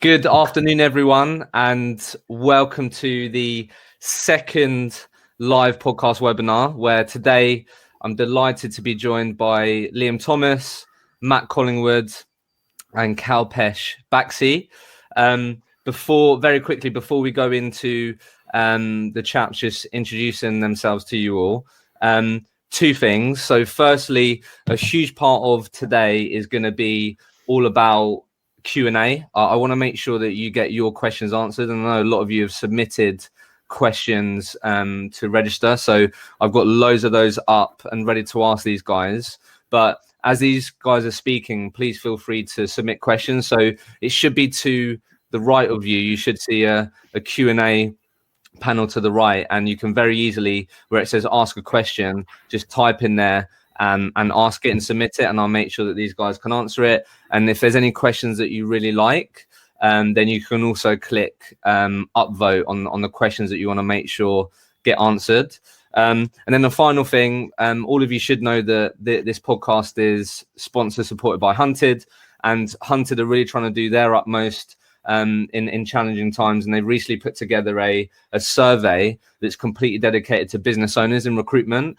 Good afternoon, everyone, and welcome to the second live podcast webinar, where today I'm delighted to be joined by Liam Thomas, Matt Collingwood, and Kalpesh Baxi. Before we go into the chaps just introducing themselves to you all, two things. So firstly, a huge part of today is going to be all about Q&A. I want to make sure that you get your questions answered, and I know a lot of you have submitted questions to register, so I've got loads of those up and ready to ask these guys. But as these guys are speaking, please feel free to submit questions. So it should be to the right of you. You should see a Q&A panel to the right, and you can very easily, where it says ask a question, just type in there and ask it and submit it, and I'll make sure that these guys can answer it. And if there's any questions that you really like, then you can also click upvote on the questions that you want to make sure get answered. And then the final thing, all of you should know that this podcast is sponsor supported by Hunted, and Hunted are really trying to do their utmost in challenging times, and they've recently put together a survey that's completely dedicated to business owners in recruitment,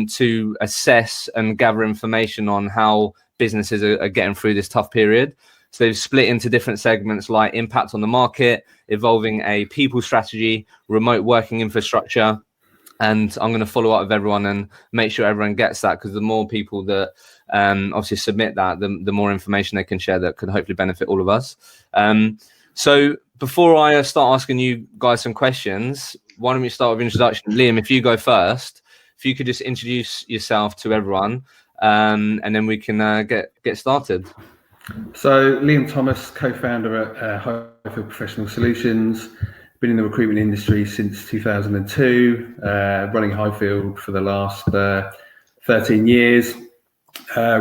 to assess and gather information on how businesses are getting through this tough period. So they've split into different segments like impact on the market, evolving a people strategy, remote working infrastructure. And I'm going to follow up with everyone and make sure everyone gets that, because the more people that obviously submit that, the more information they can share that could hopefully benefit all of us. So before I start asking you guys some questions, why don't we start with introduction? Liam, if you go first, if you could just introduce yourself to everyone, and then we can get started. So Liam Thomas, co-founder at Highfield Professional Solutions. Been in the recruitment industry since 2002, running Highfield for the last 13 years.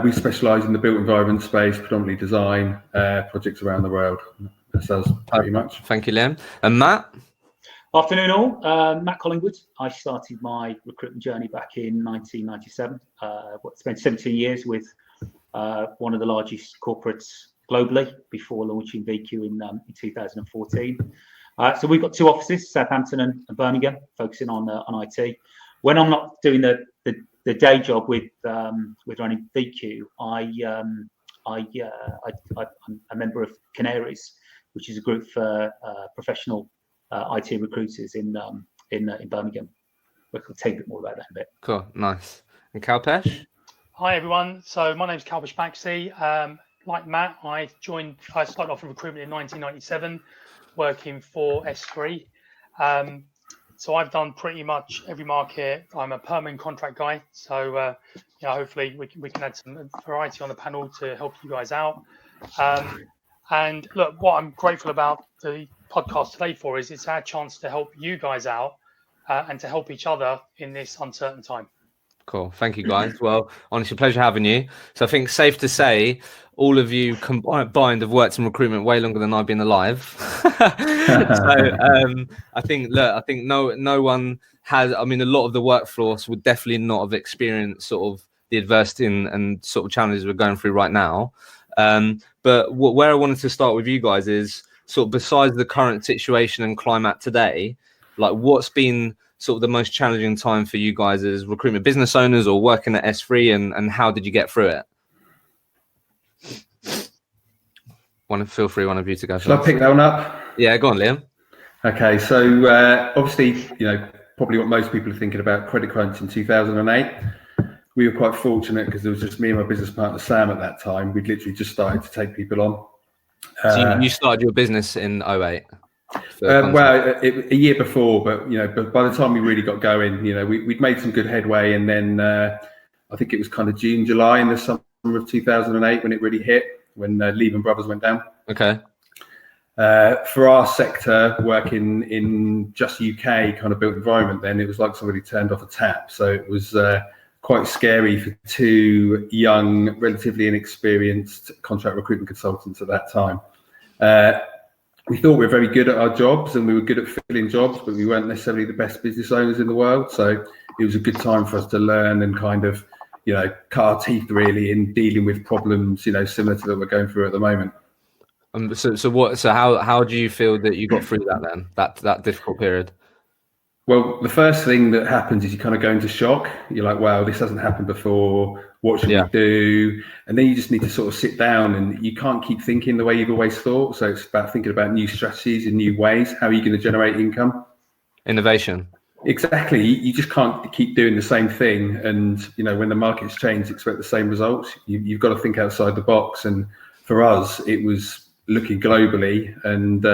We specialise in the built environment space, predominantly design projects around the world. That's us pretty much. Thank you, Liam. And Matt? Afternoon all, Matt Collingwood. I started my recruitment journey back in 1997. Spent 17 years with one of the largest corporates globally before launching VQ in 2014. So we've got two offices, Southampton and Birmingham, focusing on IT. When I'm not doing the day job with running VQ, I'm a member of Canaries, which is a group for professional IT recruiters in Birmingham. We'll tell you a bit more about that in a bit. Cool, nice. And Kalpesh? Hi everyone. So my name is Kalpesh Baxi. Like Matt, I started off in recruitment in 1997. Working for S3. So I've done pretty much every market. I'm a permanent contract guy. So hopefully we can add some variety on the panel to help you guys out. And look, what I'm grateful about the podcast today for is it's our chance to help you guys out and to help each other in this uncertain time. Cool. Thank you, guys. Well, honestly, pleasure having you. So I think safe to say all of you combined have worked in recruitment way longer than I've been alive. So I think no one has. I mean, a lot of the workforce would definitely not have experienced sort of the adversity and sort of challenges we're going through right now. But where I wanted to start with you guys is sort of besides the current situation and climate today, like what's been sort of the most challenging time for you guys as recruitment business owners or working at S3, and how did you get through it? Feel free, one of you to go first. Shall I pick that one up? Yeah, go on, Liam. Okay, so obviously, probably what most people are thinking about, credit crunch in 2008. We were quite fortunate because there was just me and my business partner, Sam, at that time. We'd literally just started to take people on. So you started your business in 08? A year before, but by the time we really got going, we'd made some good headway, and then I think it was kind of June, July in the summer of 2008 when it really hit, when Lehman Brothers went down. Okay. For our sector, working in just UK kind of built environment, then it was like somebody turned off a tap. So it was quite scary for two young, relatively inexperienced contract recruitment consultants at that time. We thought we were very good at our jobs and we were good at filling jobs, but we weren't necessarily the best business owners in the world. So it was a good time for us to learn and kind of, cut our teeth really in dealing with problems, similar to that we're going through at the moment. So how do you feel that you got through that then? That difficult period? Well, the first thing that happens is you kind of go into shock. You're like, wow, this hasn't happened before. What should we do? And then you just need to sort of sit down, and you can't keep thinking the way you've always thought. So it's about thinking about new strategies and new ways. How are you going to generate income? Innovation. Exactly. You just can't keep doing the same thing. And, you know, when the market's changed, expect the same results. You've got to think outside the box. And for us, it was looking globally, and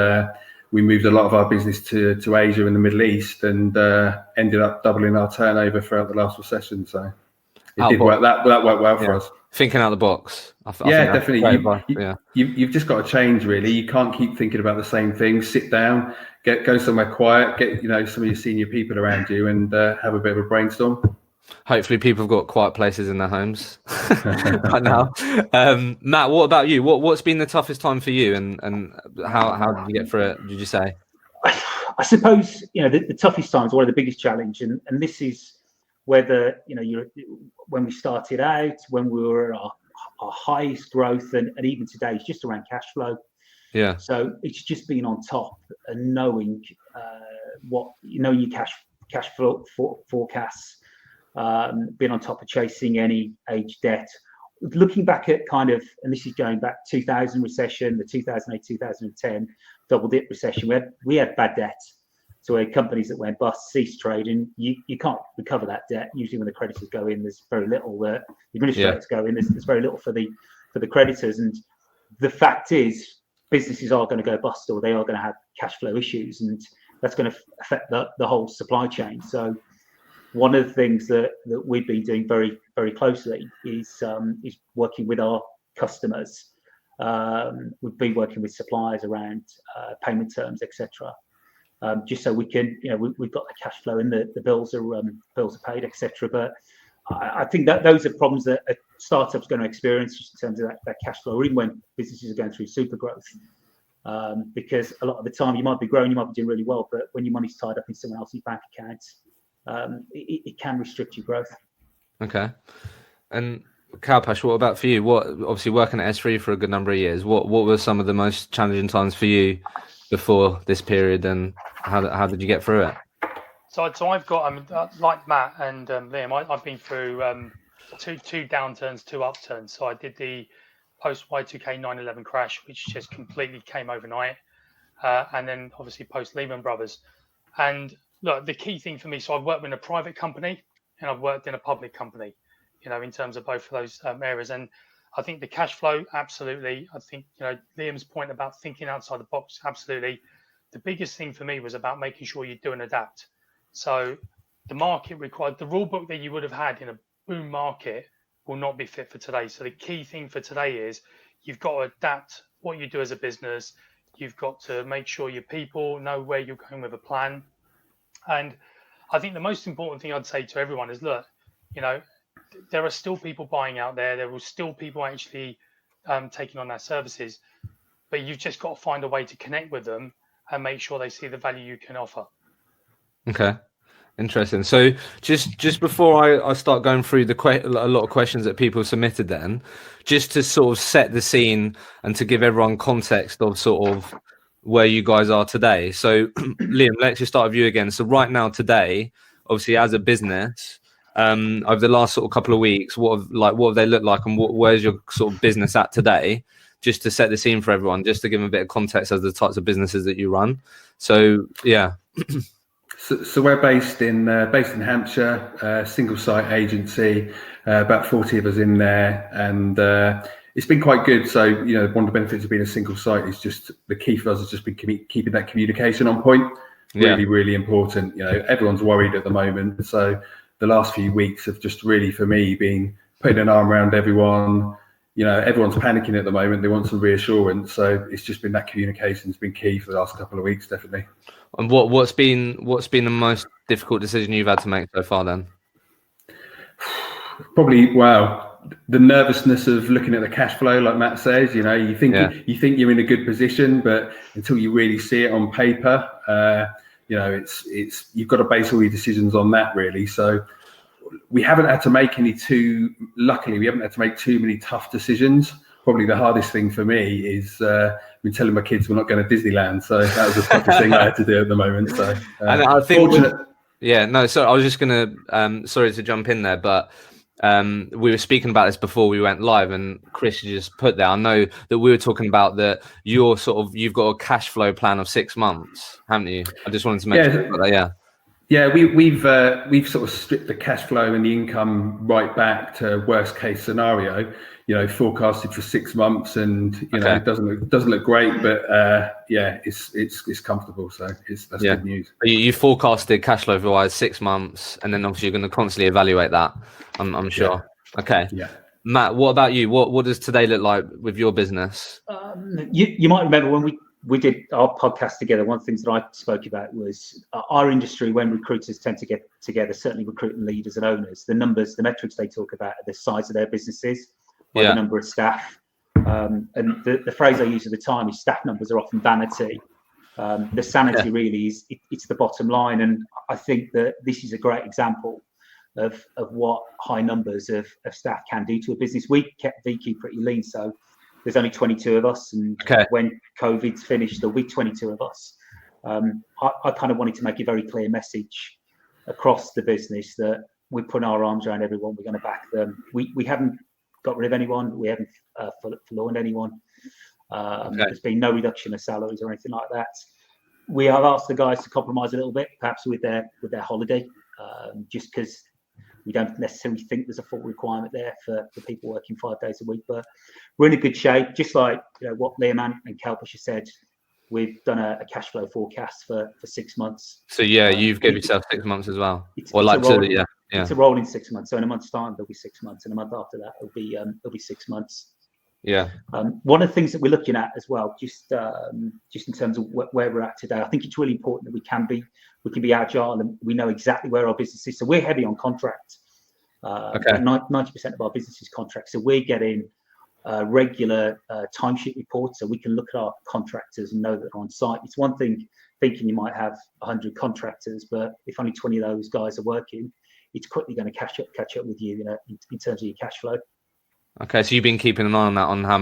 we moved a lot of our business to Asia and the Middle East, and ended up doubling our turnover throughout the last recession. So it did work. That worked well for us. Thinking out the box. I think definitely. You've just got to change, really. You can't keep thinking about the same thing. Sit down, go somewhere quiet, get some of your senior people around you, and have a bit of a brainstorm. Hopefully people have got quiet places in their homes right now. Matt, what about you? What's been the toughest time for you, and how did you get through it, did you say? I suppose, the toughest times, one of the biggest challenge, and this is whether, when we started out, when we were at our highest growth, and even today, it's just around cash flow. Yeah. So it's just being on top and knowing your cash flow forecasts, being on top of chasing any age debt. Looking back at and this is going back 2000 recession, the 2008, 2010 double dip recession, we had bad debt. So we had companies that went bust, ceased trading. You can't recover that debt. Usually when the creditors go in, there's very little. The administrators go in, there's very little for the creditors. And the fact is, businesses are going to go bust, or they are going to have cash flow issues, and that's going to affect the whole supply chain. So one of the things that we've been doing very, very closely is working with our customers. We've been working with suppliers around payment terms, etc. Just so we can, we've got the cash flow and the bills are paid, etc. But I think that those are problems that a startup's going to experience, just in terms of that cash flow, or even when businesses are going through super growth. Because a lot of the time you might be growing, you might be doing really well, but when your money's tied up in someone else's bank account, it can restrict your growth. Okay. And Kalpesh, what about for you? Obviously working at S3 for a good number of years, what were some of the most challenging times for you before this period, and how did you get through it? So I've got, like Matt and Liam, I've been through two downturns, two upturns. So I did the post Y2K 9/11 crash, which just completely came overnight, and then obviously post Lehman Brothers. And look, the key thing for me, so I've worked in a private company and I've worked in a public company, in terms of both of those areas. And I think the cash flow, absolutely. I think, Liam's point about thinking outside the box, absolutely. The biggest thing for me was about making sure you do and adapt. So the market required, the rule book that you would have had in a boom market will not be fit for today. So the key thing for today is you've got to adapt what you do as a business. You've got to make sure your people know where you're going with a plan. And I think the most important thing I'd say to everyone is, look, there are still people buying out there. There will still people actually taking on our services, but you've just got to find a way to connect with them and make sure they see the value you can offer. Okay, interesting. So just before I start going through a lot of questions that people submitted, then just to sort of set the scene and to give everyone context of sort of where you guys are today. So Liam, let's just start with you again. So right now, today, obviously as a business, over the last sort of couple of weeks, what have they looked like, and where's your sort of business at today? Just to set the scene for everyone, just to give them a bit of context as the types of businesses that you run. So yeah. So we're based in Hampshire, single site agency, about 40 of us in there, and it's been quite good. So one of the benefits of being a single site is just the key for us has just been keeping that communication on point. Really, really important. Everyone's worried at the moment, so the last few weeks have just really, for me, been putting an arm around everyone. Everyone's panicking at the moment. They want some reassurance. So it's just been that communication's been key for the last couple of weeks, definitely. And what's been the most difficult decision you've had to make so far then? Probably, the nervousness of looking at the cash flow, like Matt says. You think you're in a good position, but until you really see it on paper, it's you've got to base all your decisions on that, really. So we haven't had to make luckily we haven't had to make too many tough decisions. Probably the hardest thing for me is been telling my kids we're not going to Disneyland, so that was the toughest thing I had to do at the moment. So And I think fortunate. Yeah, no, so I was just gonna sorry to jump in there, but we were speaking about this before we went live, and Chris just put there. I know that we were talking about that you've got a cash flow plan of 6 months, haven't you? I just wanted to mention that. Yeah. Yeah, we've sort of stripped the cash flow and the income right back to worst case scenario. Forecasted for 6 months, and it doesn't look great, but yeah, it's comfortable. So that's good news. You forecasted cash flow for wise 6 months, and then obviously you're going to constantly evaluate that. I'm sure. Yeah. Okay. Yeah. Matt, what about you? What does today look like with your business? You might remember when we did our podcast together, one of the things that I spoke about was our industry, when recruiters tend to get together, certainly recruiting leaders and owners, the metrics they talk about are the size of their businesses, by the number of staff. And the phrase I used at the time is staff numbers are often vanity. The sanity really is it's the bottom line. And I think that this is a great example of what high numbers of staff can do to a business. We kept VQ pretty lean, so there's only 22 of us, and when COVID's finished, there'll be 22 of us. I kind of wanted to make a very clear message across the business that we're putting our arms around everyone. We're going to back them. We haven't got rid of anyone. We haven't forlorn anyone. There's been no reduction of salaries or anything like that. We have asked the guys to compromise a little bit, perhaps with their holiday, just because we don't necessarily think there's a full requirement there for people working 5 days a week, but we're in a good shape. Just like what Liam and Kalpesh said, we've done a cash flow forecast for 6 months. So you've given yourself 6 months as well. It's a rolling 6 months. So in a month's time there'll be 6 months, and a month after that it'll be 6 months. Yeah. One of the things that we're looking at as well, just in terms of where we're at today, I think it's really important that we can be agile, and we know exactly where our business is. So we're heavy on contract. 90% of our business is contract. So we're getting regular timesheet reports, so we can look at our contractors and know that they're on site. It's one thing thinking you might have 100 contractors, but if only 20 of those guys are working, it's quickly going to catch up with you, in terms of your cash flow. Okay, so you've been keeping an eye on that, on how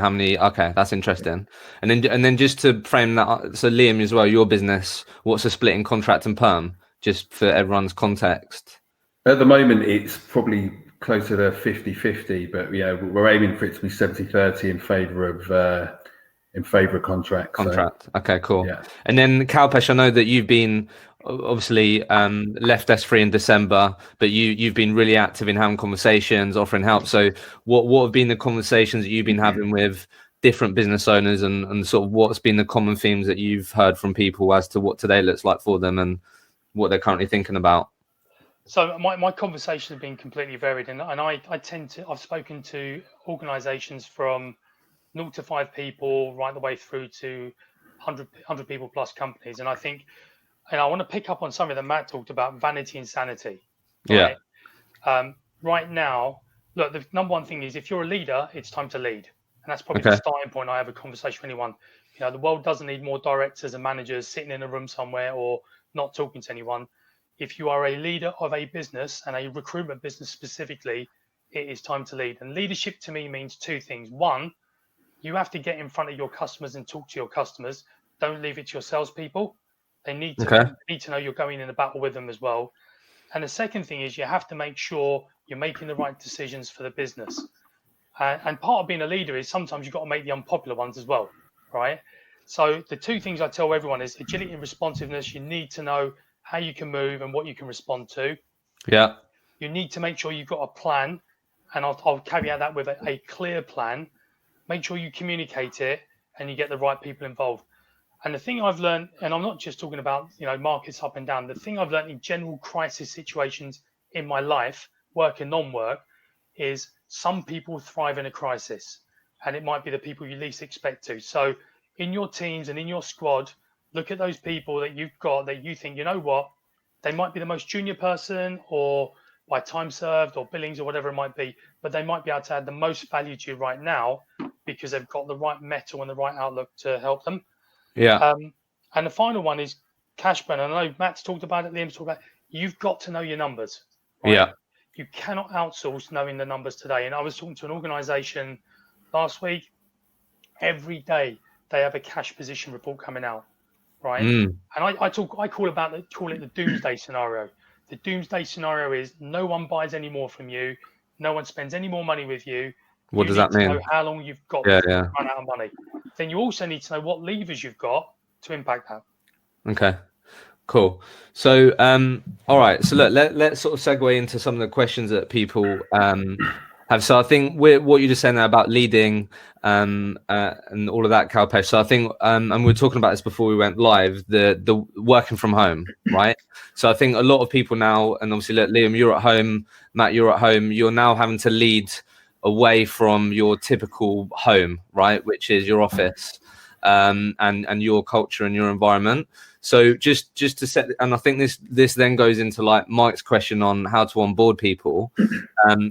many. Okay, that's interesting. And then just to frame that up, so Liam as well, your business, what's the split in contract and perm, just for everyone's context? At the moment, it's probably closer to 50-50, but we're aiming for it to be 70-30 in favour of contract. So. Okay, cool. Yeah. And then Kalpesh, I know that you've been obviously left S3 in December, but you've been really active in having conversations, offering help. So what have been the conversations that you've been having with different business owners, and sort of what's been the common themes that you've heard from people as to what today looks like for them and what they're currently thinking about? So my conversation has been completely varied, and I've spoken to organisations from 0 to 5 people right the way through to 100 people plus companies, and I think. And I want to pick up on something that Matt talked about, vanity and sanity. Right? Yeah. Right now, look, the number one thing is if you're a leader, it's time to lead. And that's probably the starting point I have a conversation with anyone. The world doesn't need more directors and managers sitting in a room somewhere or not talking to anyone. If you are a leader of a business, and a recruitment business specifically, it is time to lead. And leadership to me means 2 things. One, you have to get in front of your customers and talk to your customers. Don't leave it to your salespeople. They need to know you're going in a battle with them as well. And the second thing is you have to make sure you're making the right decisions for the business. And part of being a leader is sometimes you've got to make the unpopular ones as well, right? So the 2 things I tell everyone is agility and responsiveness. You need to know how you can move and what you can respond to. Yeah. You need to make sure you've got a plan. And I'll caveat that with a clear plan. Make sure you communicate it and you get the right people involved. And the thing I've learned, and I'm not just talking about, markets up and down, the thing I've learned in general crisis situations in my life, work and non-work, is some people thrive in a crisis, and it might be the people you least expect to. So in your teams and in your squad, look at those people that you've got that you think, they might be the most junior person, or by time served or billings or whatever it might be, but they might be able to add the most value to you right now because they've got the right mettle and the right outlook to help them. Yeah. And the final one is cash burn. I know Matt's talked about it, Liam's talked about it. You've got to know your numbers. Right? Yeah. You cannot outsource knowing the numbers today. And I was talking to an organization last week. Every day they have a cash position report coming out, right? Mm. And I call it the doomsday scenario. The doomsday scenario is no one buys any more from you, no one spends any more money with you. What does that You need to mean? know how long you've got Yeah, before yeah. you run out of money. Then you also need to know what levers you've got to impact that. Okay. Cool. So, all right. So let's sort of segue into some of the questions that people have. So I think what you just said now about leading and all of that, Kalpesh. So I think, and we were talking about this before we went live, the working from home, right? So I think a lot of people now, and obviously, Liam, you're at home, Matt, you're at home. You're now having to lead away from your typical home, right, which is your office, and your culture and your environment. So just to set, and I think this then goes into like Mike's question on how to onboard people.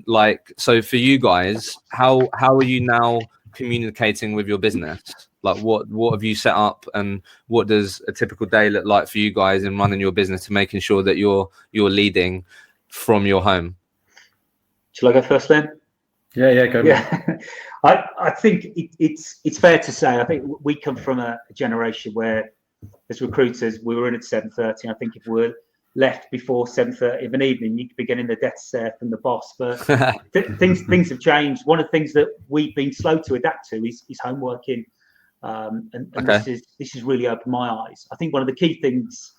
Like, so for you guys, how are you now communicating with your business? Like, what have you set up, and what does a typical day look like for you guys in running your business to making sure that you're leading from your home? Shall I go first then? Yeah, go. Yeah, I think it's fair to say, I think we come from a generation where, as recruiters, we were in at 7:30. I think if we were left before 7:30 of an evening, you could be getting the death stare from the boss. But things have changed. One of the things that we've been slow to adapt to is home working, and Okay. this has really opened my eyes. I think one of the key things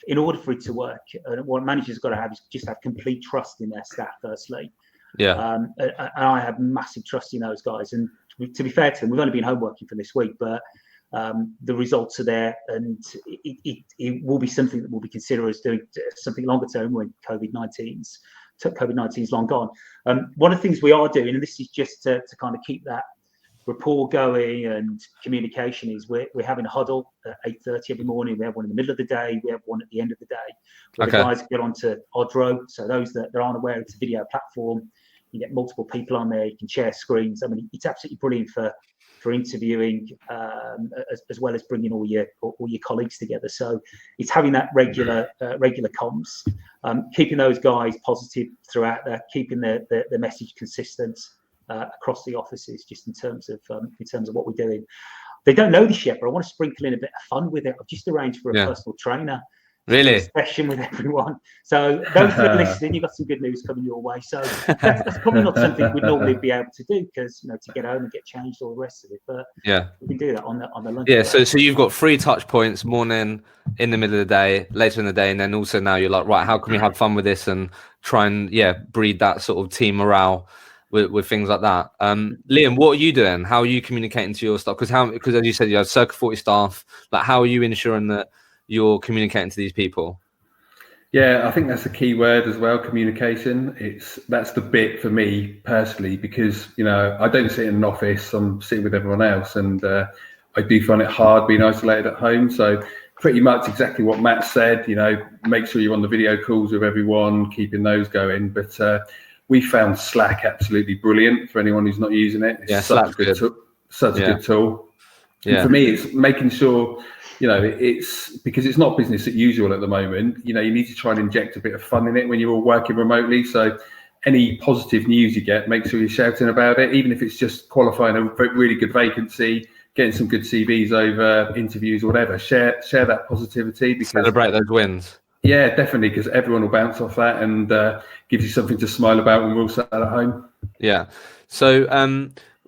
in order for it to work, and what managers got to have, is just have complete trust in their staff. Firstly, Yeah. and I have massive trust in those guys. And to be fair to them, we've only been home working for this week, but the results are there, and it will be something that we'll be considering as doing something longer term when COVID-19's long gone. One of the things we are doing, and this is just to kind of keep that rapport going and communication, is we're having a huddle at 8:30 every morning. We have one in the middle of the day, we have one at the end of the day, where the guys get onto Odro. So those that aren't aware, it's a video platform. You get multiple people on there, you can share screens. I mean, it's absolutely brilliant for interviewing, as well as bringing all your colleagues together. So it's having that regular comms, keeping those guys positive throughout that, keeping the message consistent across the offices, just in terms of what we're doing. They don't know this yet, but I want to sprinkle in a bit of fun with it. I've just arranged for a personal trainer. Really? A session with everyone. So those that are listening, you've got some good news coming your way. So that's probably not something we'd normally be able to do, because to get home and get changed, all the rest of it. But yeah, we can do that on the lunch. Yeah, so you've got 3 touch points: morning, in the middle of the day, later in the day, and then also now you're like, right, how can we have fun with this and try and breed that sort of team morale with things like that. Liam, what are you doing? How are you communicating to your staff? Because as you said, you have circa 40 staff. Like, how are you ensuring that you're communicating to these people? Yeah, I think that's a key word as well, communication. That's the bit for me personally, because I don't sit in an office, I'm sitting with everyone else, and I do find it hard being isolated at home. So pretty much exactly what Matt said, make sure you're on the video calls with everyone, keeping those going. But we found Slack absolutely brilliant for anyone who's not using it. It's such a good tool. Yeah. And for me, it's making sure, it's because it's not business as usual at the moment. You need to try and inject a bit of fun in it when you're all working remotely. So any positive news you get, make sure you're shouting about it, even if it's just qualifying a really good vacancy, getting some good CVs over, interviews or whatever. Share that positivity, because celebrate those wins. Yeah, definitely, because everyone will bounce off that and gives you something to smile about when we're all sat at home. Yeah. So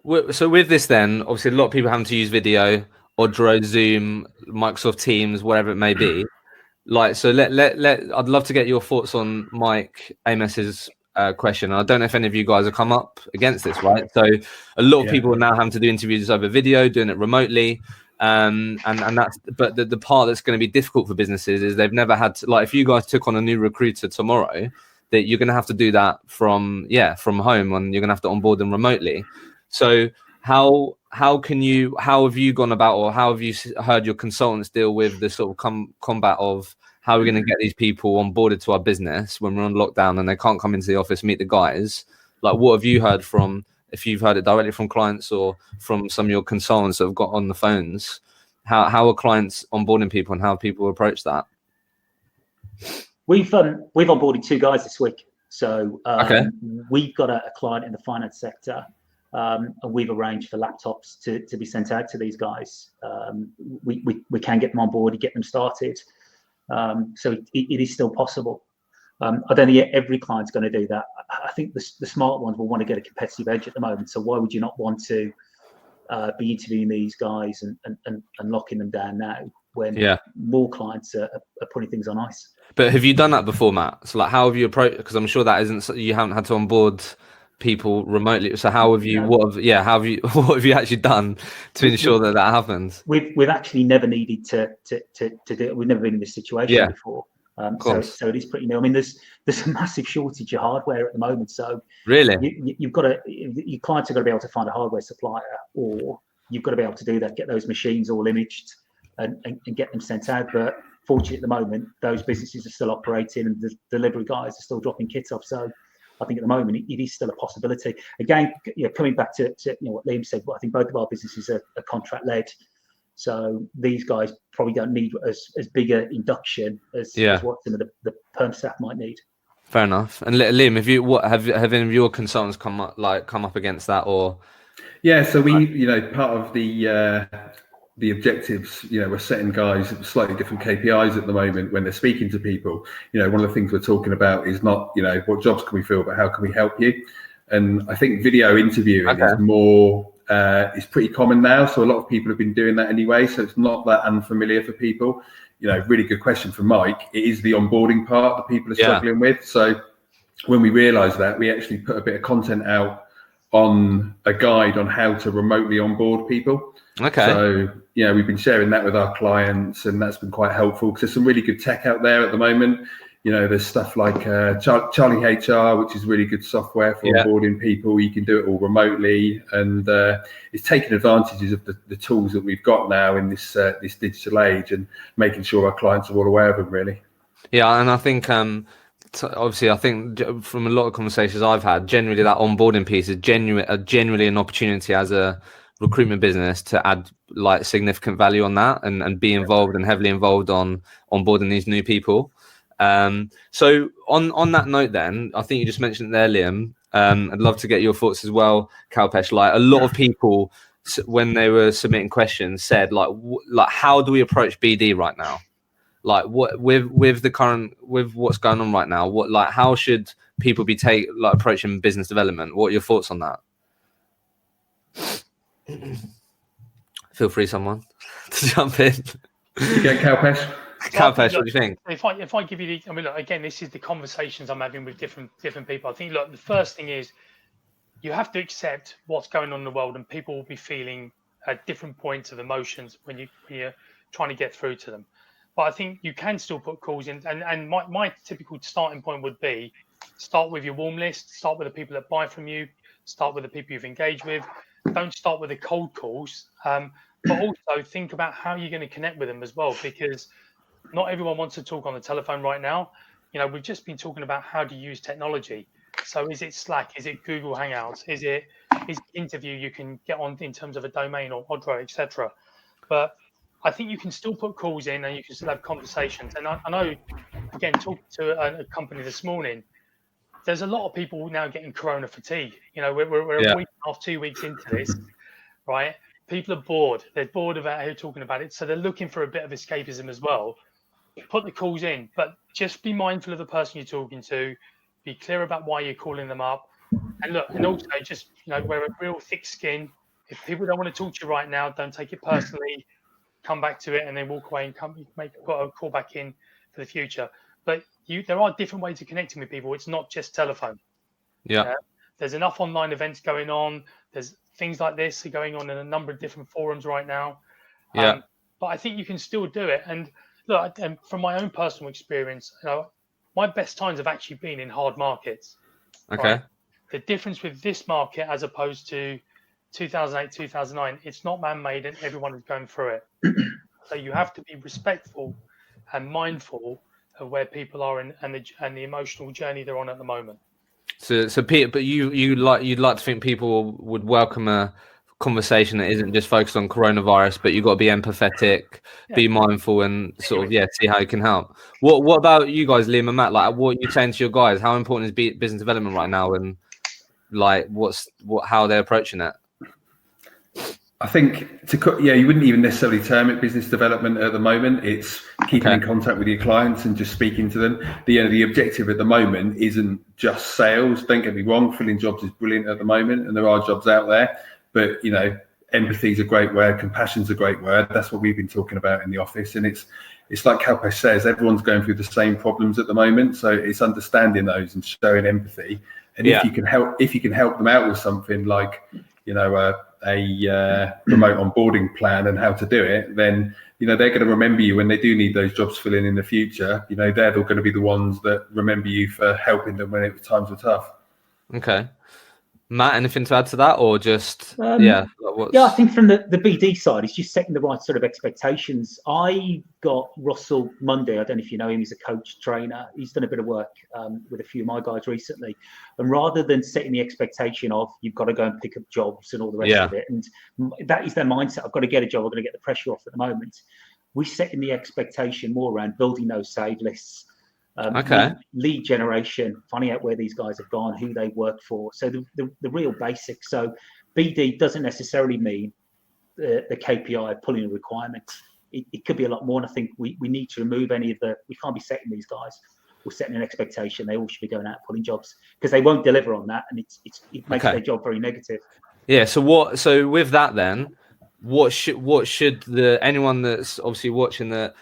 with this, then obviously a lot of people having to use video, Odro, Zoom, Microsoft Teams, whatever it may be. Like, so I'd love to get your thoughts on Mike Amos's question. I don't know if any of you guys have come up against this, right? So a lot of people are now having to do interviews over video, doing it remotely. And that's, but the part that's going to be difficult for businesses is they've never had to, like, if you guys took on a new recruiter tomorrow, that you're going to have to do that from home, and you're going to have to onboard them remotely. So how have you gone about, or how have you heard your consultants deal with the sort of combat of how we're going to get these people onboarded to our business when we're on lockdown and they can't come into the office, meet the guys? Like, what have you heard from, if you've heard it directly from clients or from some of your consultants that have got on the phones? How are clients onboarding people, and how people approach that? We've onboarded 2 guys this week. So we've got a client in the finance sector and we've arranged for laptops to be sent out to these guys. We can get them on board and get them started. So it is still possible. I don't think every client's going to do that. I think the smart ones will want to get a competitive edge at the moment. So why would you not want to be interviewing these guys and locking them down now when more clients are putting things on ice? But have you done that before, Matt? So like, how have you approached? Because I'm sure that isn't, you haven't had to onboard people remotely. So how have you? What have you? What have you actually done to ensure that happens? We've actually never needed to do it. We've never been in this situation before. So it is pretty new. I mean, there's a massive shortage of hardware at the moment. So really, you've got your clients have got to be able to find a hardware supplier, or you've got to be able to do that, get those machines all imaged and get them sent out. But fortunately, at the moment, those businesses are still operating, and the delivery guys are still dropping kits off. So I think at the moment it is still a possibility. Again, coming back to what Liam said, I think both of our businesses are contract led. So these guys probably don't need as big an induction as what some of the perm staff might need. Fair enough. And Liam, have any of your consultants come up against that, or? Yeah, so we, part of the objectives, we're setting guys slightly different KPIs at the moment when they're speaking to people. One of the things we're talking about is not, what jobs can we fill, but how can we help you? And I think video interviewing is more. It's pretty common now, so a lot of people have been doing that anyway, so it's not that unfamiliar for people. Really good question from Mike. It is the onboarding part that people are struggling with. So when we realised that, we actually put a bit of content out on a guide on how to remotely onboard people. So we've been sharing that with our clients, and that's been quite helpful because there's some really good tech out there at the moment. There's stuff like Charlie HR, which is really good software for onboarding people. You can do it all remotely, and it's taking advantages of the tools that we've got now in this digital age, and making sure our clients are all aware of them, really. Yeah, and I think obviously, I think from a lot of conversations I've had, generally that onboarding piece is genuinely an opportunity as a recruitment business to add like significant value on that, and be involved and heavily involved on onboarding these new people. So on that note, then I think you just mentioned it there, Liam. I'd love to get your thoughts as well, Kalpesh. Like a lot of people, when they were submitting questions, said like how do we approach BD right now? Like what with what's going on right now? How should people be approaching business development? What are your thoughts on that? Feel free, someone, to jump in. You get Kalpesh. Kalpesh, what do you think? If I give you look, again, this is the conversations I'm having with different people. I think, look, the first thing is you have to accept what's going on in the world, and people will be feeling at different points of emotions when you're trying to get through to them. But I think you can still put calls in, and my typical starting point would be start with your warm list, start with the people that buy from you, start with the people you've engaged with. Don't start with the cold calls, but also think about how you're going to connect with them as well, because not everyone wants to talk on the telephone right now. We've just been talking about how to use technology. So is it Slack? Is it Google Hangouts? Is interview you can get on in terms of a domain or Odro, etc. But I think you can still put calls in and you can still have conversations. And I know, again, talking to a company this morning, there's a lot of people now getting corona fatigue. We're a week and a half, 2 weeks into this, right? People are bored. They're bored about talking about it. So they're looking for a bit of escapism as well. Put the calls in, but just be mindful of the person you're talking to. Be clear about why you're calling them up. And look, and also just, wear a real thick skin. If people don't want to talk to you right now, don't take it personally. Come back to it and then walk away and put a call back in for the future. But there are different ways of connecting with people. It's not just telephone. There's enough online events going on. There's things like this are going on in a number of different forums right now. But I think you can still do it. And look, from my own personal experience, my best times have actually been in hard markets. Okay. Right? The difference with this market as opposed to 2008, 2009, it's not man-made and everyone is going through it. So you have to be respectful and mindful of where people are and the emotional journey they're on at the moment. So Peter, but you'd like to think people would welcome a conversation that isn't just focused on coronavirus, but you've got to be empathetic, be mindful, and sort of see how you can help. What about you guys, Liam and Matt? Like, what are you saying to your guys? How important is business development right now? And like how they're approaching it? I think you wouldn't even necessarily term it business development at the moment. It's keeping in contact with your clients and just speaking to them. The objective at the moment isn't just sales. Don't get me wrong, filling jobs is brilliant at the moment, and there are jobs out there. But empathy is a great word, compassion's a great word. That's what we've been talking about in the office, and it's like Kalpesh says, everyone's going through the same problems at the moment. So it's understanding those and showing empathy. And if you can help them out with something like a remote onboarding plan and how to do it, then they're going to remember you when they do need those jobs filling in the future. They're going to be the ones that remember you for helping them when times were tough. Okay. Matt, anything to add to that, or just I think from the BD side, it's just setting the right sort of expectations. I got Russell Monday. I don't know if you know him. He's a coach trainer. He's done a bit of work with a few of my guys recently. And rather than setting the expectation of you've got to go and pick up jobs and all the rest of it, and that is their mindset. I've got to get a job. I've got to get the pressure off at the moment. We're setting the expectation more around building those save lists. Lead generation, finding out where these guys have gone, who they work for. So the real basics. So BD doesn't necessarily mean the KPI of pulling a requirement. It could be a lot more. And I think we need to remove we can't be setting these guys. We're setting an expectation. They all should be going out and pulling jobs because they won't deliver on that. And it makes their job very negative. Yeah. So with that then, what should anyone that's obviously watching that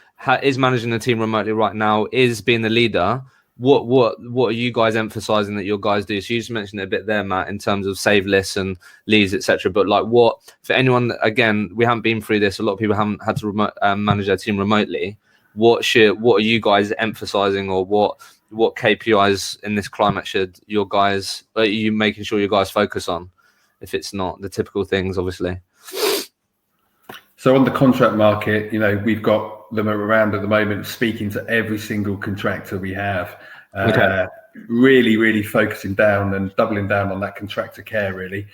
is managing the team remotely right now, is being the leader, what are you guys emphasizing that your guys do? So you just mentioned it a bit there, Matt, in terms of save lists and leads, etc. But like, what for anyone that, again, we haven't been through this, a lot of people haven't had to manage their team remotely. What are you guys emphasizing, or what KPIs in this climate are you making sure your guys focus on, if it's not the typical things, obviously? So on the contract market, we've got them around at the moment, speaking to every single contractor we have, really, really focusing down and doubling down on that contractor care, really,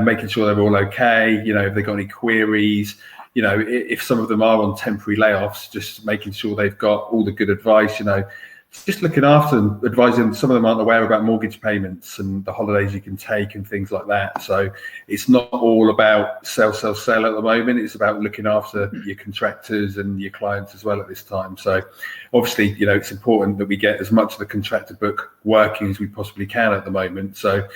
making sure they're all okay. If they've got any queries, if some of them are on temporary layoffs, just making sure they've got all the good advice, just looking after them, advising them. Some of them aren't aware about mortgage payments and the holidays you can take and things like that. So it's not all about sell at the moment. It's about looking after your contractors and your clients as well at this time. So obviously, it's important that we get as much of the contractor book working as we possibly can at the moment. So,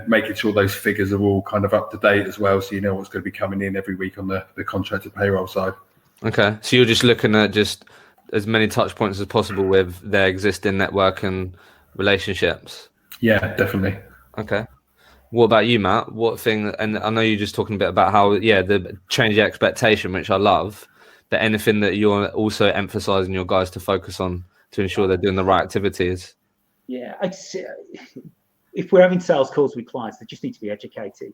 making sure those figures are all kind of up to date as well, so you know what's going to be coming in every week on the contractor payroll side. Okay. So you're just looking at just as many touch points as possible with their existing network and relationships. Yeah, definitely. Okay. What about you, Matt? What thing? And I know you're just talking a bit about how, the change the expectation, which I love. But anything that you're also emphasizing your guys to focus on to ensure they're doing the right activities? Yeah, if we're having sales calls with clients, they just need to be educated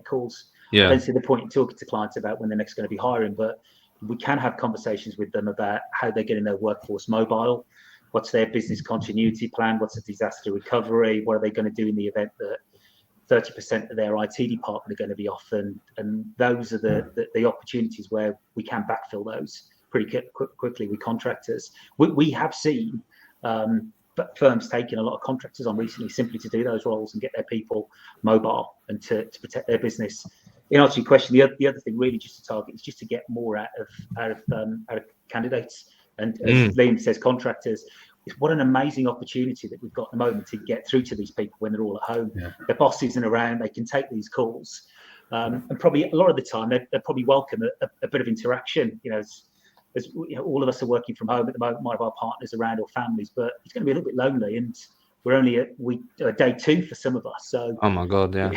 calls. Yeah. I don't see the point in talking to clients about when they're next going to be hiring, but we can have conversations with them about how they're getting their workforce mobile. What's their business continuity plan? What's the disaster recovery? What are they going to do in the event that 30% of their IT department are going to be off? And those are the opportunities where we can backfill those pretty quickly with contractors. We have seen firms taking a lot of contractors on recently simply to do those roles and get their people mobile and to protect their business. In answer to your question, the other thing really just to target is just to get more out of candidates. And as Liam says, contractors, what an amazing opportunity that we've got at the moment to get through to these people when they're all at home. Yeah. Their boss isn't around, they can take these calls. And probably a lot of the time they're probably welcome a bit of interaction. As all of us are working from home at the moment, might have our partners around or families, but it's going to be a little bit lonely, and we're only at day 2 for some of us. So, oh my God, yeah,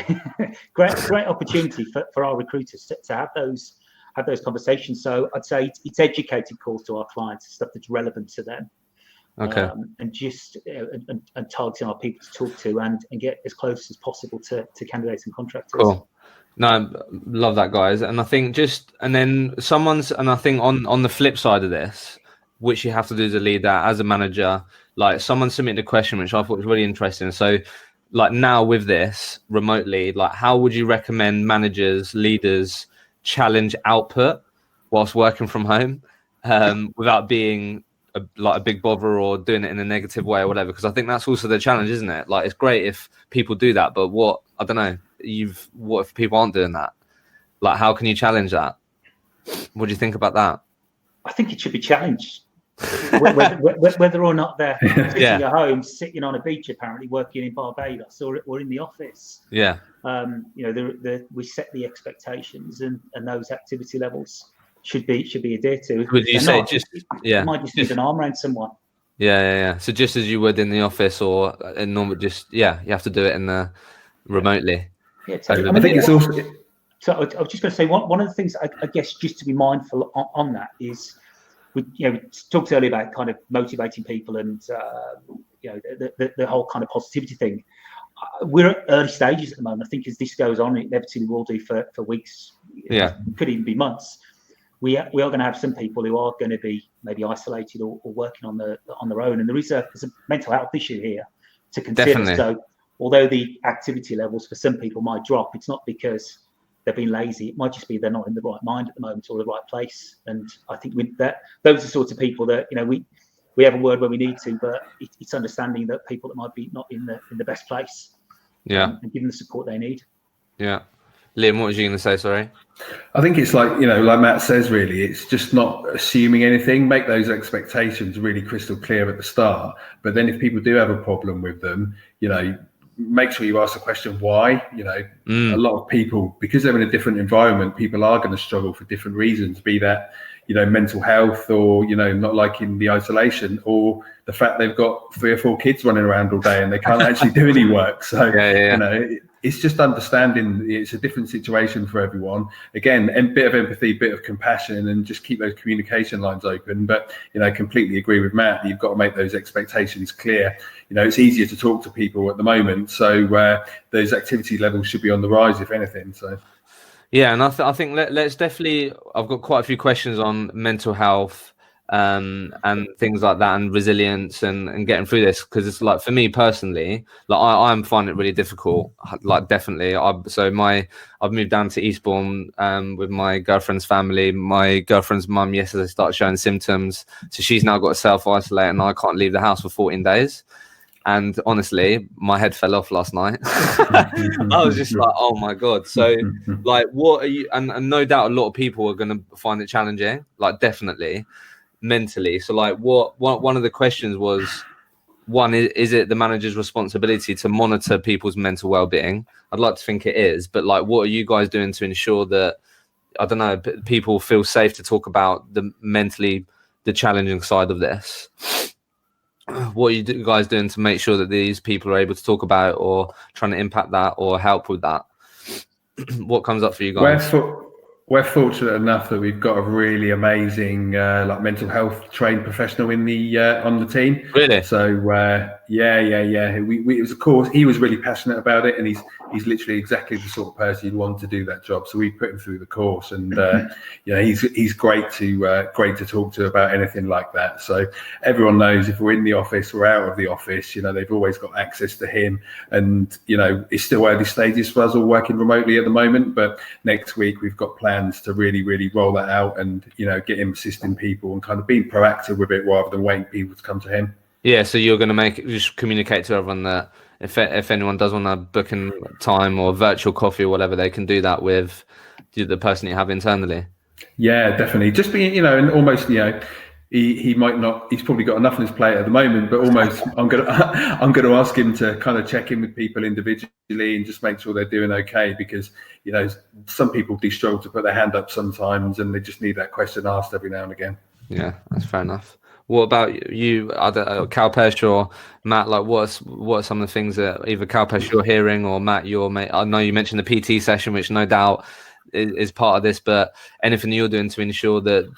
great opportunity for our recruiters to have those conversations. So I'd say it's educated calls to our clients, stuff that's relevant to them. Okay. And just and targeting our people to talk to and get as close as possible to candidates and contractors. Cool. No, love that, guys. And I think and I think on the flip side of this, which you have to do as a leader, as a manager, like someone submitted a question, which I thought was really interesting. So like now with this remotely, like how would you recommend managers, leaders challenge output whilst working from home without being like a big bother or doing it in a negative way or whatever, because I think that's also the challenge, isn't it? Like, it's great if people do that, but what if people aren't doing that? Like, how can you challenge that? What do you think about that? I think it should be challenged. whether or not they're sitting at home, sitting on a beach, apparently working in Barbados or in the office. Yeah. We set the expectations, and those activity levels should be adhered to. Would you say it might just need an arm around someone. Yeah. So just as you would in the office or in normal, you have to do it in the remotely. Yeah, totally. I think it's also. So I was just going to say one of the things I guess just to be mindful on that is we talked earlier about kind of motivating people and the whole kind of positivity thing. We're at early stages at the moment. I think as this goes on, inevitably will do for weeks. Could even be months. We are going to have some people who are going to be maybe isolated or working on their own, and there's a mental health issue here to consider. Definitely. So although the activity levels for some people might drop, it's not because they're being lazy. It might just be they're not in the right mind at the moment or the right place. And I think with that, those are the sorts of people that we have a word where we need to, but it's understanding that people that might be not in the best place, and giving the support they need. Yeah. Liam, what was you going to say? Sorry. I think it's like Matt says, really, it's just not assuming anything. Make those expectations really crystal clear at the start. But then if people do have a problem with them, make sure you ask the question why. A lot of people, because they're in a different environment, people are going to struggle for different reasons, be that mental health or not liking the isolation, or the fact they've got 3 or 4 kids running around all day and they can't actually do any work. So it's just understanding it's a different situation for everyone. Again, a bit of empathy, bit of compassion, and just keep those communication lines open. But completely agree with Matt, you've got to make those expectations clear. It's easier to talk to people at the moment, so those activity levels should be on the rise, if anything. So yeah, and I think let's definitely, I've got quite a few questions on mental health and things like that, and resilience and getting through this, because it's like, for me personally, like I'm finding it really difficult, like definitely. I've moved down to Eastbourne with my girlfriend's family. My girlfriend's mum yesterday started showing symptoms, so she's now got to self-isolate, and I can't leave the house for 14 days. And honestly, my head fell off last night. I was just like, oh my God. So like, what are you, and no doubt a lot of people are going to find it challenging, like definitely mentally. So like one of the questions was, one, is it the manager's responsibility to monitor people's mental well-being? I'd like to think it is, but like, what are you guys doing to ensure that, I don't know, people feel safe to talk about the challenging side of this? What are you guys doing to make sure that these people are able to talk about it, or trying to impact that or help with that? What comes up for you guys? We're fortunate enough that we've got a really amazing like mental health trained professional in the on the team. Really? So yeah. It was, of course, he was really passionate about it, and he's literally exactly the sort of person you'd want to do that job. So we put him through the course, and he's great to talk to about anything like that. So everyone knows if we're in the office, we're out of the office. They've always got access to him, and it's still early stages for us all working remotely at the moment. But next week we've got plans to really, really roll that out, and get him assisting people and kind of being proactive with it rather than waiting people to come to him. Yeah, so you're going to just communicate to everyone that if anyone does want to book in time or virtual coffee or whatever, they can do that with the person you have internally. Yeah, definitely. Just being, and almost, he might not. He's probably got enough on his plate at the moment, but almost, I'm gonna ask him to kind of check in with people individually and just make sure they're doing okay, because some people do struggle to put their hand up sometimes, and they just need that question asked every now and again. Yeah, that's fair enough. What about you, Kalpesh or Matt? Like, what are some of the things that either Kalpesh you're hearing, or Matt I know you mentioned the PT session, which no doubt is part of this, but anything you're doing to ensure that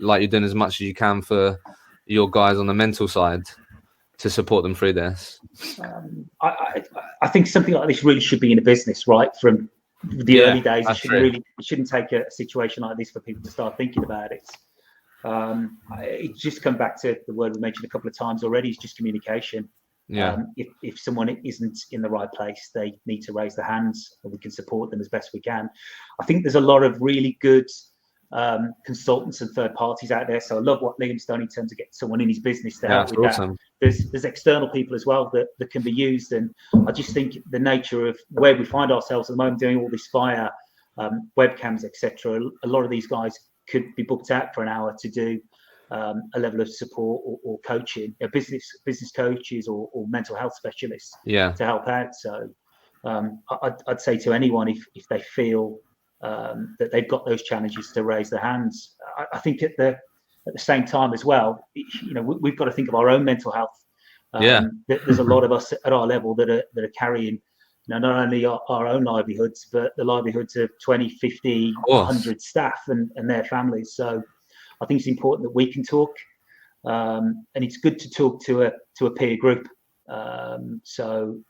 like you're doing as much as you can for your guys on the mental side to support them through this? I think something like this really should be in a business, right? From the early days, it shouldn't take a situation like this for people to start thinking about it. It just come back to the word we mentioned a couple of times already, is just communication. Yeah. If someone isn't in the right place, they need to raise their hands, and we can support them as best we can. I think there's a lot of really good consultants and third parties out there. So I love what Liam's done in terms of getting someone in his business to Yeah, help with awesome. that. There's external people as well that can be used, and I just think the nature of where we find ourselves at the moment, doing all this via webcams, etc. A lot of these guys could be booked out for an hour to do a level of support or coaching, business coaches or mental health specialists to help out. So I'd say to anyone, if they feel that they've got those challenges, to raise their hands. I think at the same time as well, we've got to think of our own mental health. There's a lot of us at our level that are carrying, not only our own livelihoods, but the livelihoods of 20, 50, 100 staff and their families. So I think it's important that we can talk, and it's good to talk to a peer group. So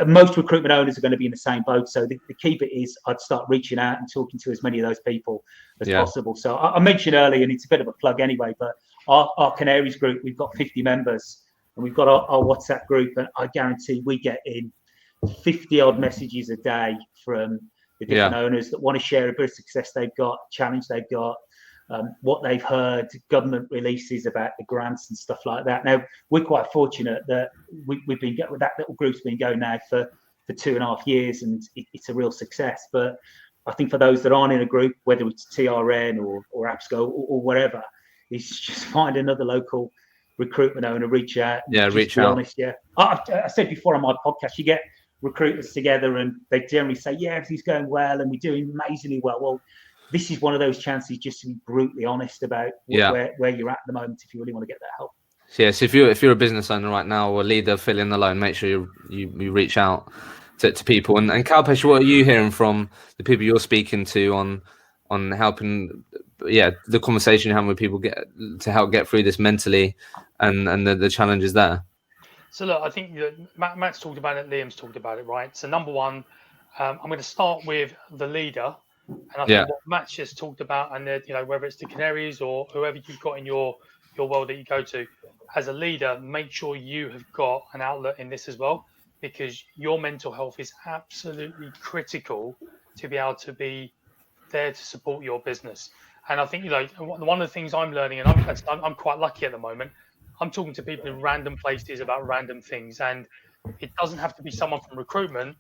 most recruitment owners are going to be in the same boat. So the key bit is I'd start reaching out and talking to as many of those people as possible. So I mentioned earlier, and it's a bit of a plug anyway, but our Canaries group, we've got 50 members, and we've got our WhatsApp group, and I guarantee we get in 50 odd messages a day from the different owners that want to share a bit of success they've got, challenge they've got, what they've heard, government releases about the grants and stuff like that. Now, we're quite fortunate that we've been with that little group's been going now for 2.5 years, and it's a real success. But I think for those that aren't in a group, whether it's TRN or APSCO or whatever, is just find another local recruitment owner, reach out. Reach out. Honest, I said before on my podcast, you get recruiters together and they generally say, everything's going well and we're doing amazingly well. Well, this is one of those chances just to be brutally honest about where you're at the moment if you really want to get that help. Yes, if you're a business owner right now or a leader filling the line, make sure you reach out to people. And Kalpesh, what are you hearing from the people you're speaking to on helping the conversation you're having with people to help get through this mentally and the challenges there? So look, I think Matt's talked about it, Liam's talked about it, right? So number one, I'm going to start with the leader. And I think what Matt's just talked about, and whether it's the Canaries or whoever you've got in your world that you go to, as a leader, make sure you have got an outlet in this as well, because your mental health is absolutely critical to be able to be there to support your business. And I think one of the things I'm learning, and I'm quite lucky at the moment, I'm talking to people in random places about random things, and it doesn't have to be someone from recruitment.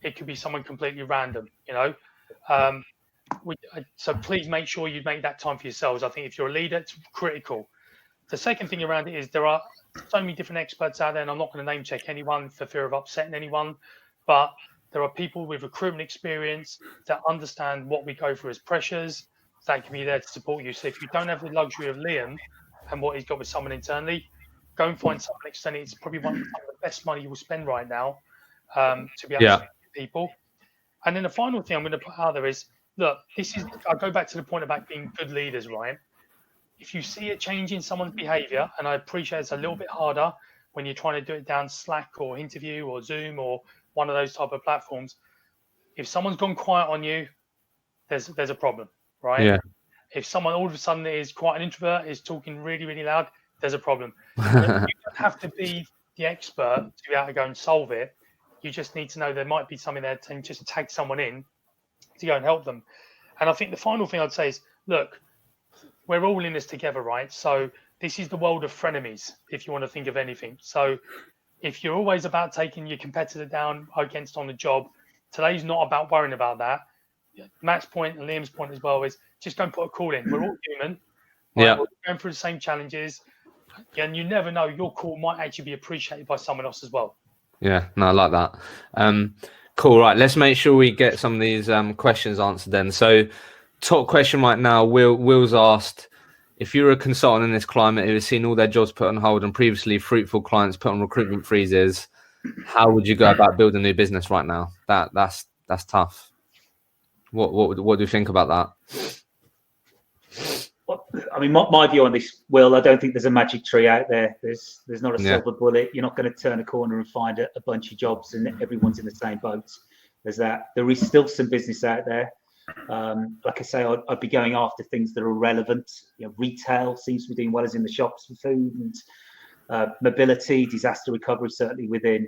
It could be someone completely random, so please make sure you make that time for yourselves. I think if you're a leader, it's critical. The second thing around it is there are so many different experts out there, and I'm not going to name check anyone for fear of upsetting anyone, but there are people with recruitment experience that understand what we go through as pressures that can be there to support you. So if you don't have the luxury of Liam and what he's got with someone internally, go and find someone externally. It's probably some of the best money you will spend right now to be able to support people. And then the final thing I'm going to put out there is, look, I go back to the point about being good leaders, right? If you see a change in someone's behavior, and I appreciate it's a little bit harder when you're trying to do it down Slack or Interview or Zoom or one of those type of platforms. If someone's gone quiet on you, there's a problem, right? Yeah. If someone all of a sudden is quite an introvert, is talking really, really loud, there's a problem. You don't have to be the expert to be able to go and solve it. You just need to know there might be something there and just tag someone in to go and help them. And I think the final thing I'd say is, look, we're all in this together, right? So this is the world of frenemies, if you want to think of anything. So if you're always about taking your competitor down against on the job, today's not about worrying about that. Matt's point and Liam's point as well is just go and put a call in. We're all human. Right? We're going through the same challenges. And you never know, your call might actually be appreciated by someone else as well. Yeah, no, I like that. Cool, right. Let's make sure we get some of these questions answered then. So top question right now, Will's asked, if you're a consultant in this climate who has seen all their jobs put on hold and previously fruitful clients put on recruitment freezes, how would you go about building a new business right now? That's tough. What do you think about that? Well, I mean, my view on this, Will, I don't think there's a magic tree out there. There's not a silver bullet. You're not going to turn a corner and find a bunch of jobs and everyone's in the same boat as that. There is still some business out there. Like I say, I'd be going after things that are relevant. Retail seems to be doing well, as in the shops for food, and mobility, disaster recovery, certainly within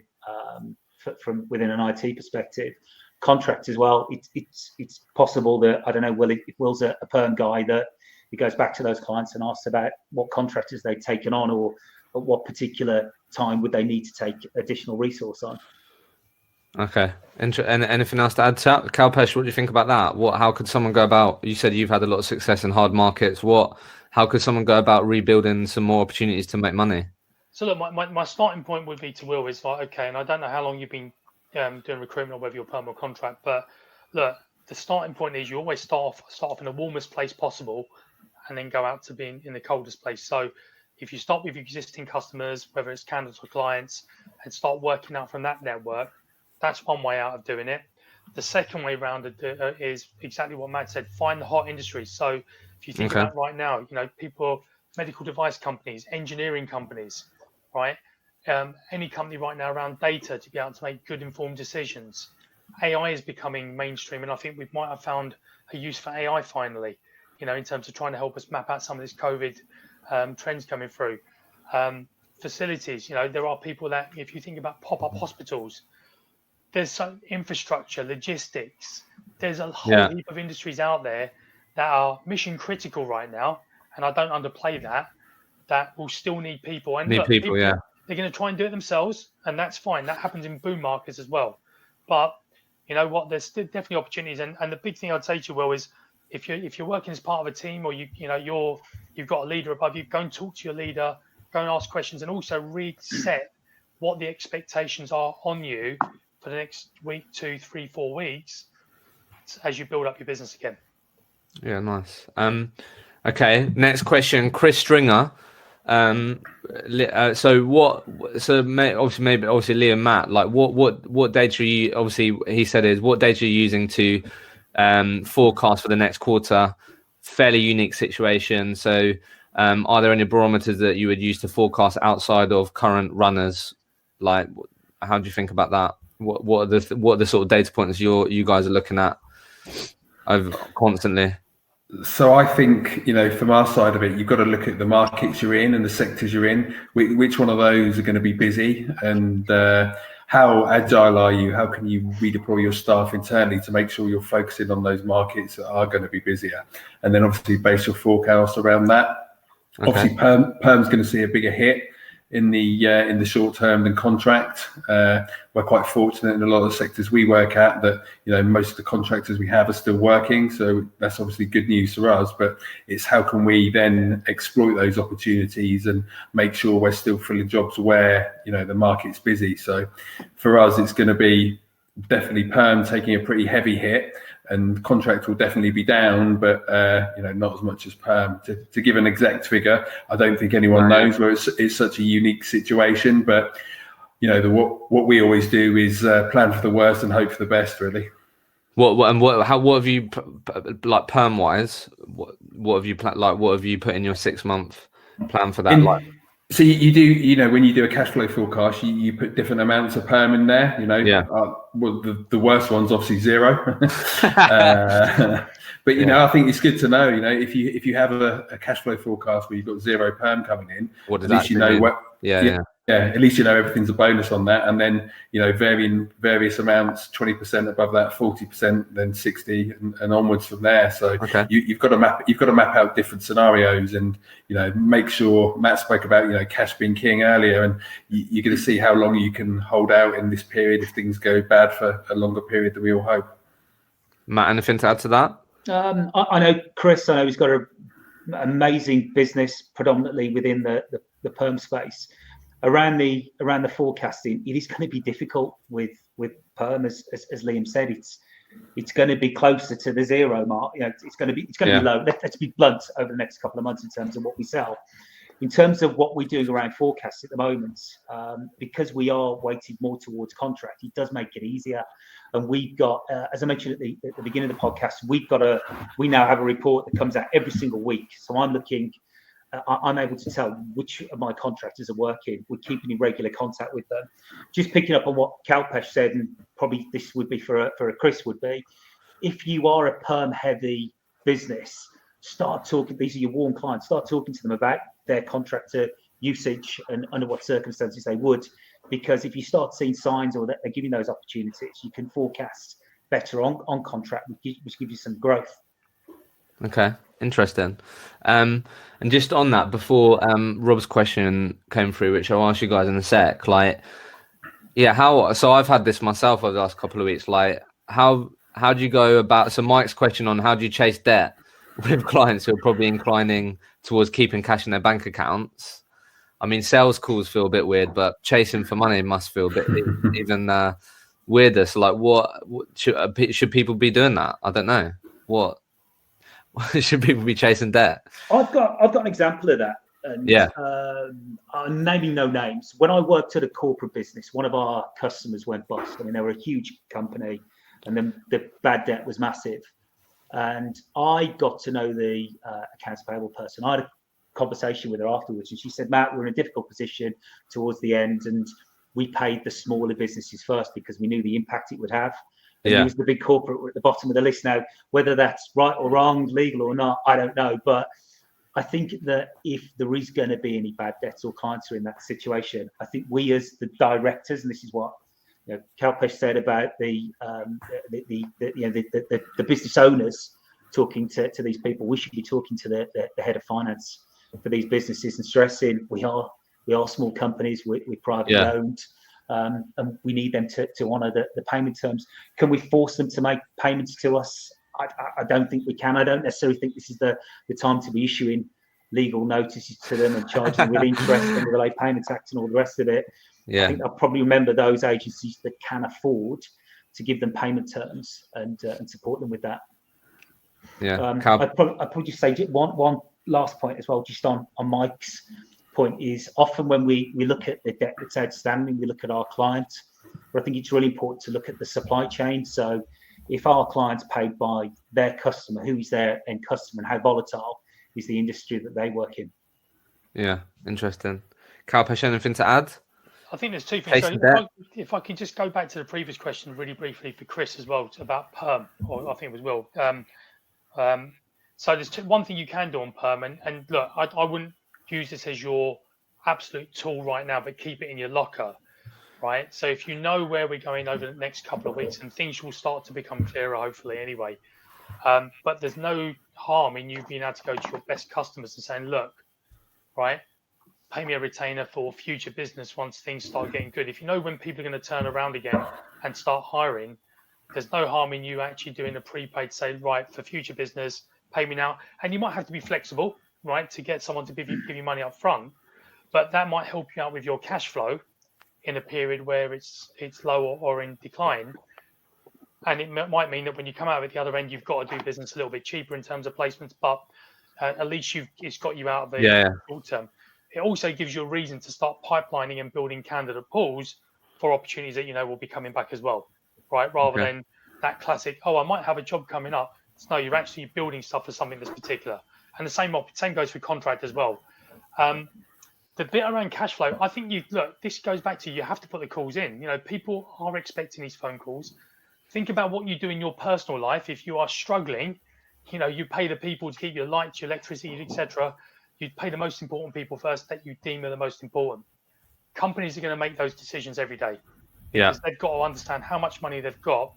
from within an IT perspective. contract as well. It's possible that, I don't know, if Will's a perm guy, that he goes back to those clients and asks about what contractors they've taken on, or at what particular time would they need to take additional resource on. Okay. And anything else to add to that? Kalpesh, what do you think about that? How could someone go about, you said you've had a lot of success in hard markets. How could someone go about rebuilding some more opportunities to make money? So look, my starting point would be to Will is like, okay, and I don't know how long you've been doing recruitment or whether you're perm or contract, but look, the starting point is you always start off in the warmest place possible and then go out to being in the coldest place. So if you start with existing customers, whether it's candidates or clients, and start working out from that network, that's one way out of doing it. The second way around is exactly what Matt said, find the hot industries. So if you think about right now, people, medical device companies, engineering companies, right? Any company right now around data to be able to make good informed decisions. AI is becoming mainstream, and I think we might have found a use for AI finally, in terms of trying to help us map out some of this COVID trends coming through. Facilities, there are people that, if you think about pop-up hospitals, there's some infrastructure, logistics, there's a whole heap of industries out there that are mission critical right now, and I don't underplay that will still need people. And people, they're going to try and do it themselves, and that's fine. That happens in boom markets as well. But you know what? There's still definitely opportunities. And the big thing I'd say to you, Will, is if you're working as part of a team, or you've got a leader above you, go and talk to your leader, go and ask questions, and also reset what the expectations are on you for the next week, 2, 3, 4 weeks as you build up your business again. Yeah, nice. Okay, next question, Chris Stringer. Obviously Lee and Matt, like what data are you, obviously he said is, what data are you using to forecast for the next quarter? Fairly unique situation. So are there any barometers that you would use to forecast outside of current runners? Like, how do you think about that? What are the sort of data points you guys are looking at over constantly? So I think, from our side of it, you've got to look at the markets you're in and the sectors you're in. Which one of those are going to be busy, and how agile are you? How can you redeploy your staff internally to make sure you're focusing on those markets that are going to be busier? And then obviously base your forecast around that. Okay. Obviously, perm's going to see a bigger hit in the short term than contract. We're quite fortunate in a lot of the sectors we work at that most of the contractors we have are still working, so that's obviously good news for us. But it's how can we then exploit those opportunities and make sure we're still filling jobs where the market's busy. So for us, it's going to be definitely perm taking a pretty heavy hit, and contract will definitely be down, but not as much as perm. To give an exact figure, I don't think anyone knows, where it's such a unique situation. But what we always do is plan for the worst and hope for the best, really. What have you, like, perm wise? What have you what have you put in your 6-month plan for that? So you do, when you do a cash flow forecast, you put different amounts of perm in there. Well, the worst one's obviously 0. But I think it's good to know. If you have a cash flow forecast where you've got 0 perm coming in, what does at least that mean? At least everything's a bonus on that, and then varying various amounts, 20% above that, 40%, then 60, and onwards from there. So you've got to map out different scenarios, and make sure. Matt spoke about cash being king earlier, and you're going to see how long you can hold out in this period if things go bad for a longer period than we all hope. Matt, anything to add to that? I know Chris. I know he's got an amazing business, predominantly within the perm space. Around the forecasting, it is going to be difficult with perm, as Liam said. It's going to be closer to the 0 mark. It's going to be low. Let's be blunt over the next couple of months in terms of what we sell. In terms of what we're doing around forecasts at the moment, because we are weighted more towards contract, it does make it easier. And we've got, as I mentioned at the beginning of the podcast, we now have a report that comes out every single week. So I'm able to tell which of my contractors are working. We're keeping in regular contact with them. Just picking up on what Kalpesh said, and probably this would be for a Chris, would be, if you are a perm heavy business, start talking. These are your warm clients. Start talking to them about their contractor usage and under what circumstances they would. Because if you start seeing signs or that they're giving those opportunities, you can forecast better on contract, which gives you some growth. Okay, interesting. And just on that, before Rob's question came through, which I'll ask you guys in a sec, like, yeah, so I've had this myself over the last couple of weeks, like, how do you go about, so Mike's question on how do you chase debt with clients who are probably inclining towards keeping cash in their bank accounts? I mean, sales calls feel a bit weird, but chasing for money must feel a bit even weirder. So, like, what should people be doing that? I don't know. What should people be chasing debt? I've got an example of that. And, yeah. I'm naming no names. When I worked at a corporate business, one of our customers went bust. I mean, they were a huge company, and then the bad debt was massive. And I got to know the accounts payable person. I had a conversation with her afterwards, and she said, Matt, we're in a difficult position towards the end, and we paid the smaller businesses first because we knew the impact it would have. And it was the big corporate at the bottom of the list. Now, whether that's right or wrong, legal or not, I don't know. But I think that if there is going to be any bad debts or clients are in that situation, I think we as the directors, and this is what Kalpesh said about the business owners talking to these people, we should be talking to the head of finance for these businesses and stressing we are small companies, we're privately owned. And we need them to honour the payment terms. Can we force them to make payments to us? I don't think we can. I don't necessarily think this is the time to be issuing legal notices to them and charging them with interest and the Delayed Payments Act and all the rest of it. I think I'll probably remember those agencies that can afford to give them payment terms and support them with that. I'd probably just say one last point as well, just on Mike's point, is often when we look at the debt that's outstanding, we look at our clients, but I think it's really important to look at the supply chain. So if our client's paid by their customer, who is their end customer, and how volatile is the industry that they work in? Yeah, interesting. Kalpesh, anything to add? I think there's two things. So if I can just go back to the previous question really briefly for Chris as well about perm, or I think it was Will. So there's one thing you can do on perm, and look, I wouldn't use this as your absolute tool right now, but keep it in your locker. Right. So if you know where we're going over the next couple of weeks, and things will start to become clearer, hopefully anyway. But there's no harm in you being able to go to your best customers and saying, look, right, pay me a retainer for future business once things start getting good. If you know when people are going to turn around again and start hiring, there's no harm in you actually doing a prepaid, say, right, for future business, pay me now. And you might have to be flexible, right, to get someone to give you money up front. But that might help you out with your cash flow in a period where it's low or in decline. And it might mean that when you come out at the other end, you've got to do business a little bit cheaper in terms of placements, but at least it's got you out of the short term. It also gives you a reason to start pipelining and building candidate pools for opportunities that will be coming back as well, right? Rather than that classic, I might have a job coming up. No, you're actually building stuff for something that's particular. And the same goes for contract as well. The bit around cash flow, I think this goes back to you have to put the calls in. People are expecting these phone calls. Think about what you do in your personal life. If you are struggling, you pay the people to keep your lights, your electricity, etc. You pay the most important people first that you deem are the most important. Companies are going to make those decisions every day because they've got to understand how much money they've got,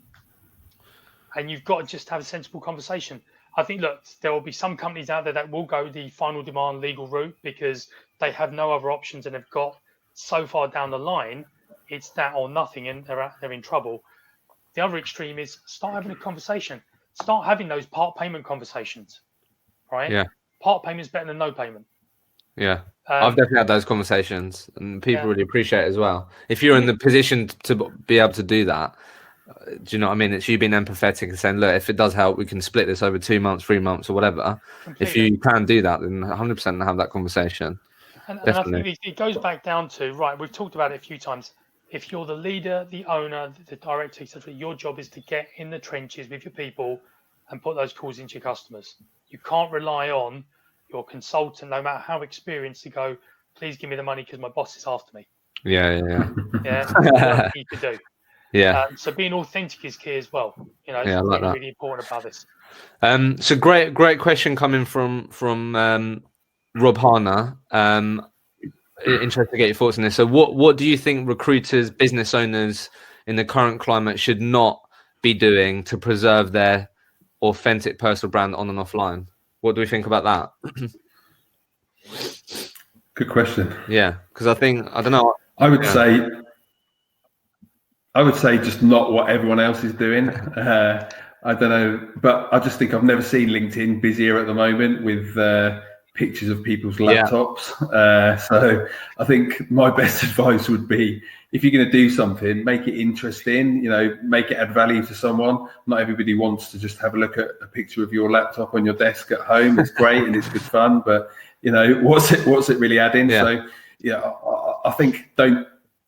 and you've got to just have a sensible conversation. I think, there will be some companies out there that will go the final demand legal route because they have no other options and have got so far down the line, it's that or nothing, and they're in trouble. The other extreme is start having a conversation. Start having those part payment conversations, right? Yeah. Part payment is better than no payment. Yeah. I've definitely had those conversations, and people really appreciate it as well. If you're in the position to be able to do that, do you know what I mean? It's you being empathetic and saying, look, if it does help, we can split this over 2 months, 3 months or whatever. Completely. If you can do that, then 100% have that conversation. And I think it goes back down to, right, we've talked about it a few times. If you're the leader, the owner, the director, etc., your job is to get in the trenches with your people and put those calls into your customers. You can't rely on your consultant, no matter how experienced, to go, please give me the money because my boss is after me. Yeah. That's you could do. Yeah. So being authentic is key as well. I like that. Really important about this. So great question coming from Rob Harner. Interested to get your thoughts on this. So what do you think recruiters, business owners in the current climate should not be doing to preserve their authentic personal brand on and offline? What do we think about that? Good question. Yeah, because I don't know. I would say just not what everyone else is doing. I don't know, but I just think I've never seen LinkedIn busier at the moment with pictures of people's laptops. So I think my best advice would be, if you're going to do something, make it interesting, make it add value to someone. Not everybody wants to just have a look at a picture of your laptop on your desk at home. It's great and it's good fun, but what's it really adding? So I think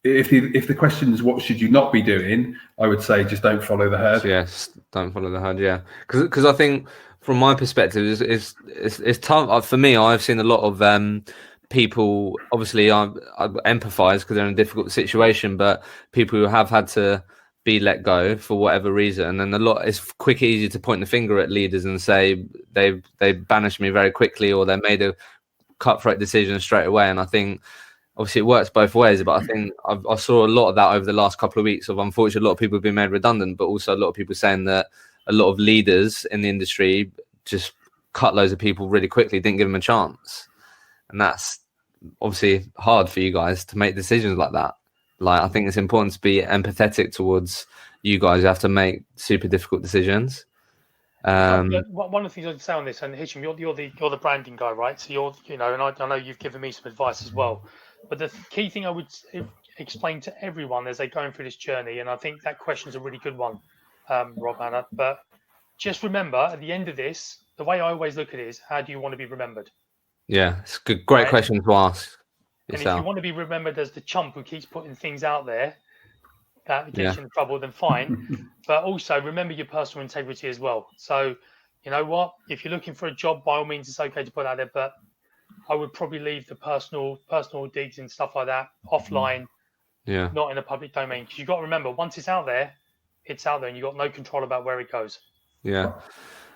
if the question is what should you not be doing, I would say just don't follow the herd. Yes, don't follow the herd. Yeah, because I think from my perspective, it's tough for me. I've seen a lot of people. Obviously, I empathise because they're in a difficult situation, but people who have had to be let go for whatever reason, and it's easy to point the finger at leaders and say they banished me very quickly, or they made a cutthroat decision straight away. And I think obviously it works both ways, but I think I saw a lot of that over the last couple of weeks. Of unfortunately, a lot of people have been made redundant, but also a lot of people saying that a lot of leaders in the industry just cut loads of people really quickly, didn't give them a chance. And that's obviously hard for you guys to make decisions like that. Like, I think it's important to be empathetic towards you guys who have to make super difficult decisions. One of the things I'd say on this, and Hisham, you're the branding guy, right? So and I know you've given me some advice as well. But the key thing I would explain to everyone as they're going through this journey, and I think that question is a really good one, Rob, Anna. But just remember, at the end of this, the way I always look at it is, how do you want to be remembered? Yeah, it's a great question to ask yourself. And if you want to be remembered as the chump who keeps putting things out there that gets you in trouble, then fine. But also remember your personal integrity as well. So, you know what? If you're looking for a job, by all means, it's okay to put out there, but I would probably leave the personal digs and stuff like that offline, not in the public domain. Because you've got to remember, once it's out there, and you've got no control about where it goes. Yeah.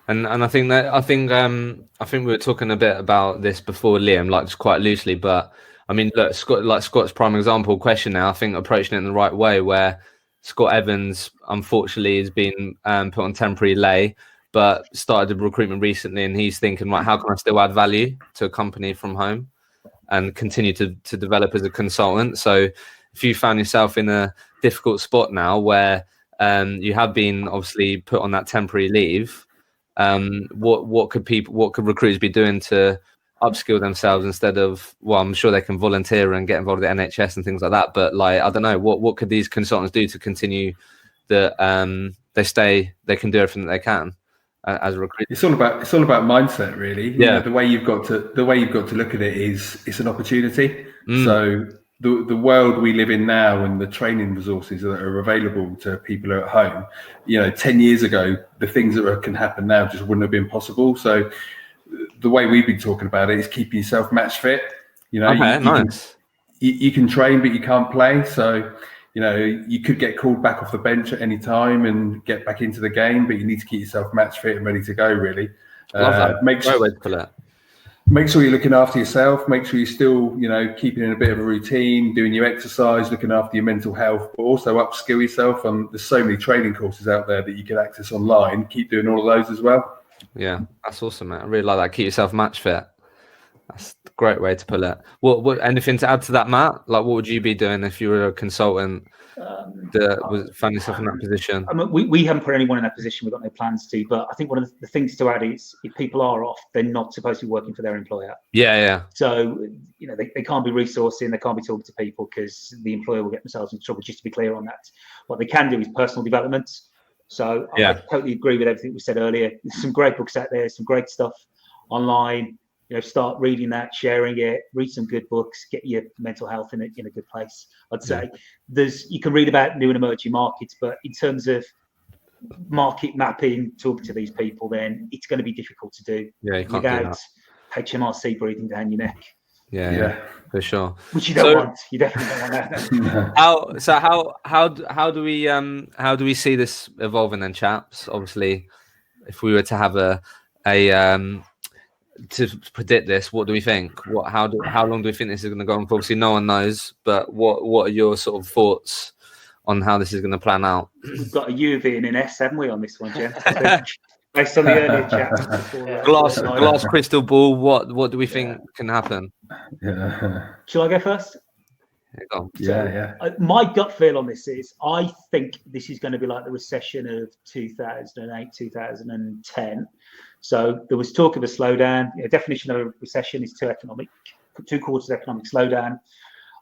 And I think we were talking a bit about this before, Liam, like just quite loosely, but I mean, look, Scott's prime example question now, I think approaching it in the right way, where Scott Evans, unfortunately, has been put on temporary lay, but started recruitment recently, and he's thinking, right, how can I still add value to a company from home and continue to develop as a consultant? So if you found yourself in a difficult spot now where you have been obviously put on that temporary leave, what could recruiters be doing to upskill themselves instead of, well, I'm sure they can volunteer and get involved with the NHS and things like that, but like, I don't know, what could these consultants do to continue that they can do everything that they can as a recruiter? It's all about mindset, really. The way you've got to look at it is it's an opportunity. So the world we live in now and the training resources that are available to people who are at home, 10 years ago, the things that can happen now just wouldn't have been possible. So the way we've been talking about it is keeping yourself match fit. Nice. You can train, but you can't play. So, you could get called back off the bench at any time and get back into the game, but you need to keep yourself match fit and ready to go, really. Love that. Great way to put it. Make sure you're looking after yourself. Make sure you're still, keeping in a bit of a routine, doing your exercise, looking after your mental health, but also upskill yourself. And there's so many training courses out there that you can access online. Keep doing all of those as well. Yeah, that's awesome, man. I really like that. Keep yourself match fit. That's a great way to put it. What anything to add to that, Matt? Like, what would you be doing if you were a consultant that found yourself in that position? I mean, we haven't put anyone in that position. We've got no plans to. But I think one of the things to add is, if people are off, they're not supposed to be working for their employer. Yeah. So they can't be resourcing, they can't be talking to people, because the employer will get themselves into trouble. Just to be clear on that, what they can do is personal development. So I totally agree with everything we said earlier. There's some great books out there, some great stuff online. Start reading that, sharing it, read some good books, get your mental health in a good place. I'd say you can read about new and emerging markets, but in terms of market mapping, talking to these people, then it's going to be difficult to do without HMRC breathing down your neck. Yeah, for sure. Which you don't want. You definitely don't want that. How do we see this evolving then, chaps? Obviously, if we were to have to predict this, what do we think? How long do we think this is going to go on for? Obviously, no one knows, but what are your sort of thoughts on how this is going to plan out. We've got a U, V, and an S, haven't we, on this one, Jen? Based on the earlier chat. Glass crystal ball. What do we think can happen? Yeah. Shall I go first? Yeah. My gut feel on this is I think this is going to be like the recession of 2008, 2010. So there was talk of a slowdown. The definition of a recession is 2 quarters economic slowdown.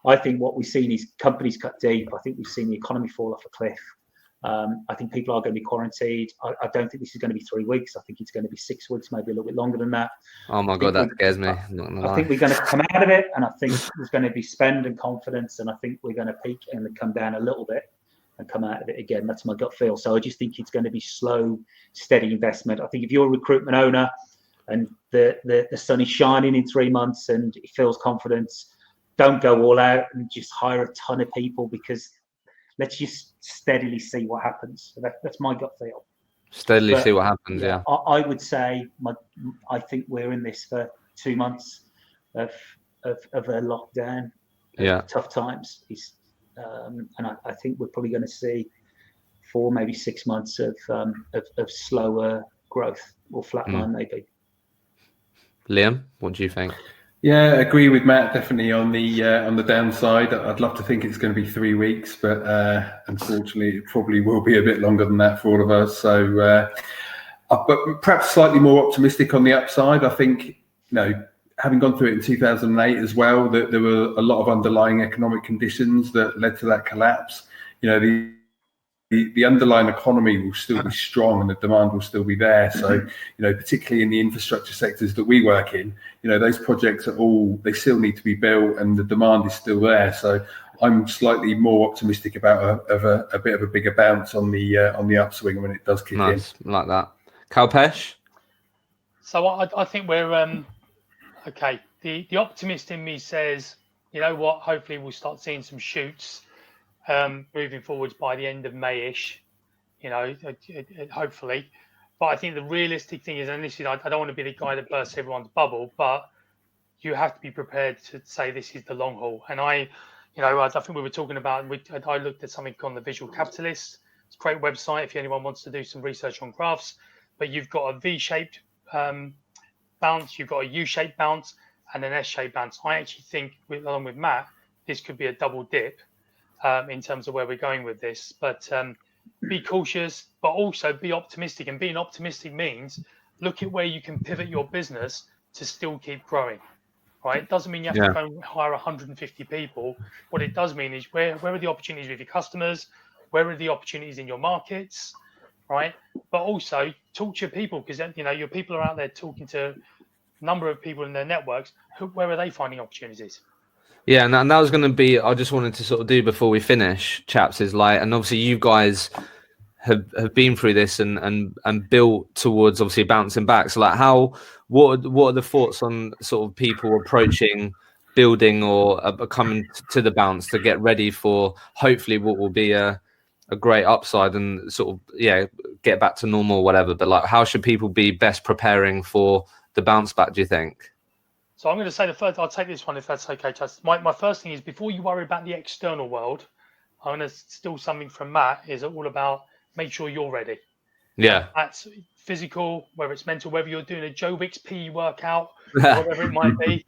I think what we've seen is companies cut deep. I think we've seen the economy fall off a cliff. I think people are going to be quarantined. I don't think this is going to be 3 weeks. I think it's going to be 6 weeks, maybe a little bit longer than that. Oh my God, that scares me. I think we're going to come out of it, and I think there's going to be spend and confidence, and I think we're going to peak and then come down a little bit and come out of it again. That's my gut feel. So I just think it's going to be slow, steady investment. I think if you're a recruitment owner and the sun is shining in 3 months and it feels confidence, don't go all out and just hire a ton of people, because let's just steadily see what happens. So that's my gut feel. Steadily see what happens. Yeah. I would say I think we're in this for 2 months of a lockdown. Yeah. Tough times. And I think we're probably going to see 4, maybe 6 months of slower growth or flatline maybe. Liam, what do you think? Yeah, I agree with Matt, definitely on the downside. I'd love to think it's going to be 3 weeks, but unfortunately, it probably will be a bit longer than that for all of us. So, but perhaps slightly more optimistic on the upside. I think, having gone through it in 2008 as well, that there were a lot of underlying economic conditions that led to that collapse. The underlying economy will still be strong and the demand will still be there. So, particularly in the infrastructure sectors that we work in, those projects they still need to be built and the demand is still there. So I'm slightly more optimistic about a bit of a bigger bounce on the upswing when it does kick in. Like that. Kalpesh? So I think we're okay. The optimist in me says, you know what, hopefully we'll start seeing some shoots moving forwards by the end of May-ish, hopefully. But I think the realistic thing is, and this is, I don't want to be the guy that bursts everyone's bubble, but you have to be prepared to say this is the long haul. And I think we were talking about, I looked at something on the Visual Capitalist. It's a great website if anyone wants to do some research on graphs. But you've got a V-shaped bounce, you've got a U-shaped bounce, and an S-shaped bounce. I actually think, along with Matt, this could be a double dip. In terms of where we're going with this, but be cautious, but also be optimistic. And being optimistic means look at where you can pivot your business to still keep growing. Right? It doesn't mean you have to go and hire 150 people. What it does mean is where are the opportunities with your customers? Where are the opportunities in your markets? Right? But also talk to your people, because your people are out there talking to a number of people in their networks. Where are they finding opportunities? Yeah, and that was going to be, I just wanted to sort of do before we finish, chaps, is like, and obviously you guys have been through this and built towards obviously bouncing back. So like what are the thoughts on sort of people approaching building or coming to the bounce to get ready for hopefully what will be a great upside and sort of, get back to normal or whatever. But like, how should people be best preparing for the bounce back, do you think? So I'm going to say the first, I'll take this one if that's okay, Chas. My first thing is, before you worry about the external world, I'm going to steal something from Matt, is all about make sure you're ready. Yeah. That's physical, whether it's mental, whether you're doing a Joe Wicks PE workout, or whatever it might be.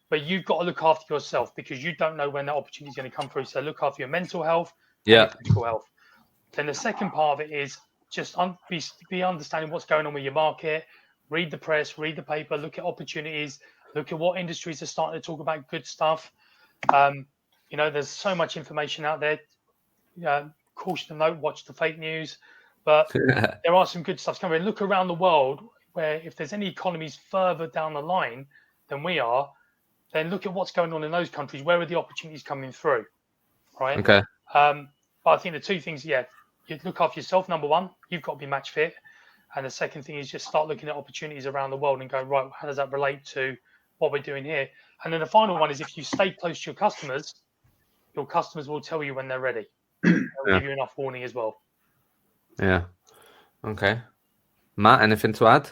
But you've got to look after yourself, because you don't know when that opportunity is going to come through. So look after your mental health and your physical health. Then the second part of it is just be understanding what's going on with your market. Read the press, read the paper, look at opportunities, look at what industries are starting to talk about good stuff. There's so much information out there. Caution note, watch the fake news. But there are some good stuff coming. Look around the world, where if there's any economies further down the line than we are, then look at what's going on in those countries. Where are the opportunities coming through? Right? Okay. But I think the two things, you look after yourself, number one. You've got to be match fit. And the second thing is just start looking at opportunities around the world and go, right, how does that relate to what we're doing here? And then the final one is, if you stay close to your customers will tell you when they're ready. They'll give you enough warning as well. Yeah. Okay. Matt, anything to add?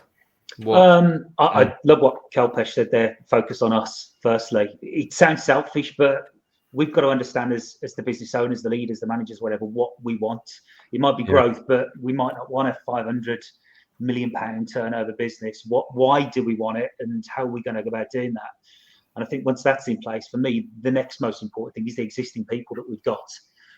I love what Kalpesh said there. Focus on us, firstly. It sounds selfish, but we've got to understand as the business owners, the leaders, the managers, whatever, what we want. It might be Yeah. growth, but we might not want a 500 million pound turnover business. Why do we want it, and how are we going to go about doing that? And I think once that's in place, for me, the next most important thing is the existing people that we've got.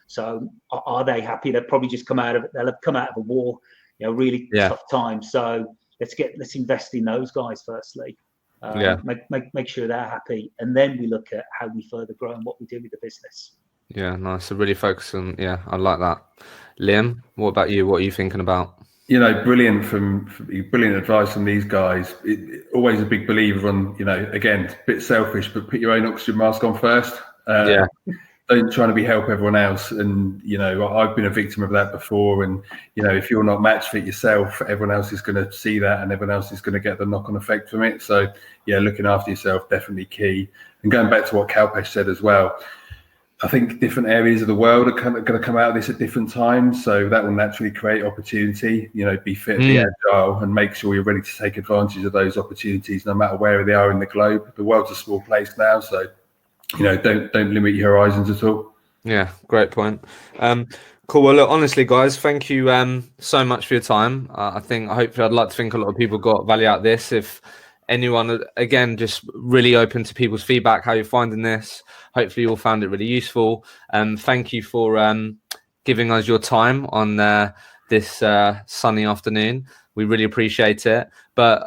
So are they happy? They'll probably just they'll have come out of a war, really tough time. So let's invest in those guys firstly. Make sure they're happy, and then we look at how we further grow and what we do with the business. Yeah, nice. So really focus on, I like that. Liam, what about you? What are you thinking about? Brilliant brilliant advice from these guys. Always a big believer on, again, a bit selfish, but put your own oxygen mask on first. Don't try to help everyone else. And, I've been a victim of that before. And, if you're not match fit yourself, everyone else is going to see that, and everyone else is going to get the knock-on effect from it. So, looking after yourself, definitely key. And going back to what Kalpesh said as well, I think different areas of the world are going to come out of this at different times. So that will naturally create opportunity, be fit, be agile, and make sure you're ready to take advantage of those opportunities, no matter where they are in the globe. The world's a small place now. So, don't limit your horizons at all. Yeah, great point. Cool. Well, look, honestly, guys, thank you so much for your time. Hopefully, I'd like to think a lot of people got value out of this. If anyone, again, just really open to people's feedback, how you're finding this. Hopefully you all found it really useful. Thank you for giving us your time on this sunny afternoon. We really appreciate it. But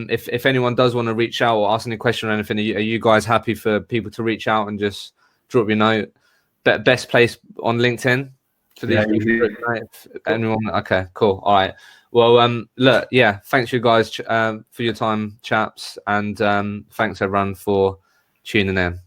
if anyone does want to reach out or ask any question or anything, are you guys happy for people to reach out and just drop your note? Best place on LinkedIn for these people? Anyone? Okay, cool. All right. Well, look, thanks you guys for your time, chaps, and thanks everyone for tuning in.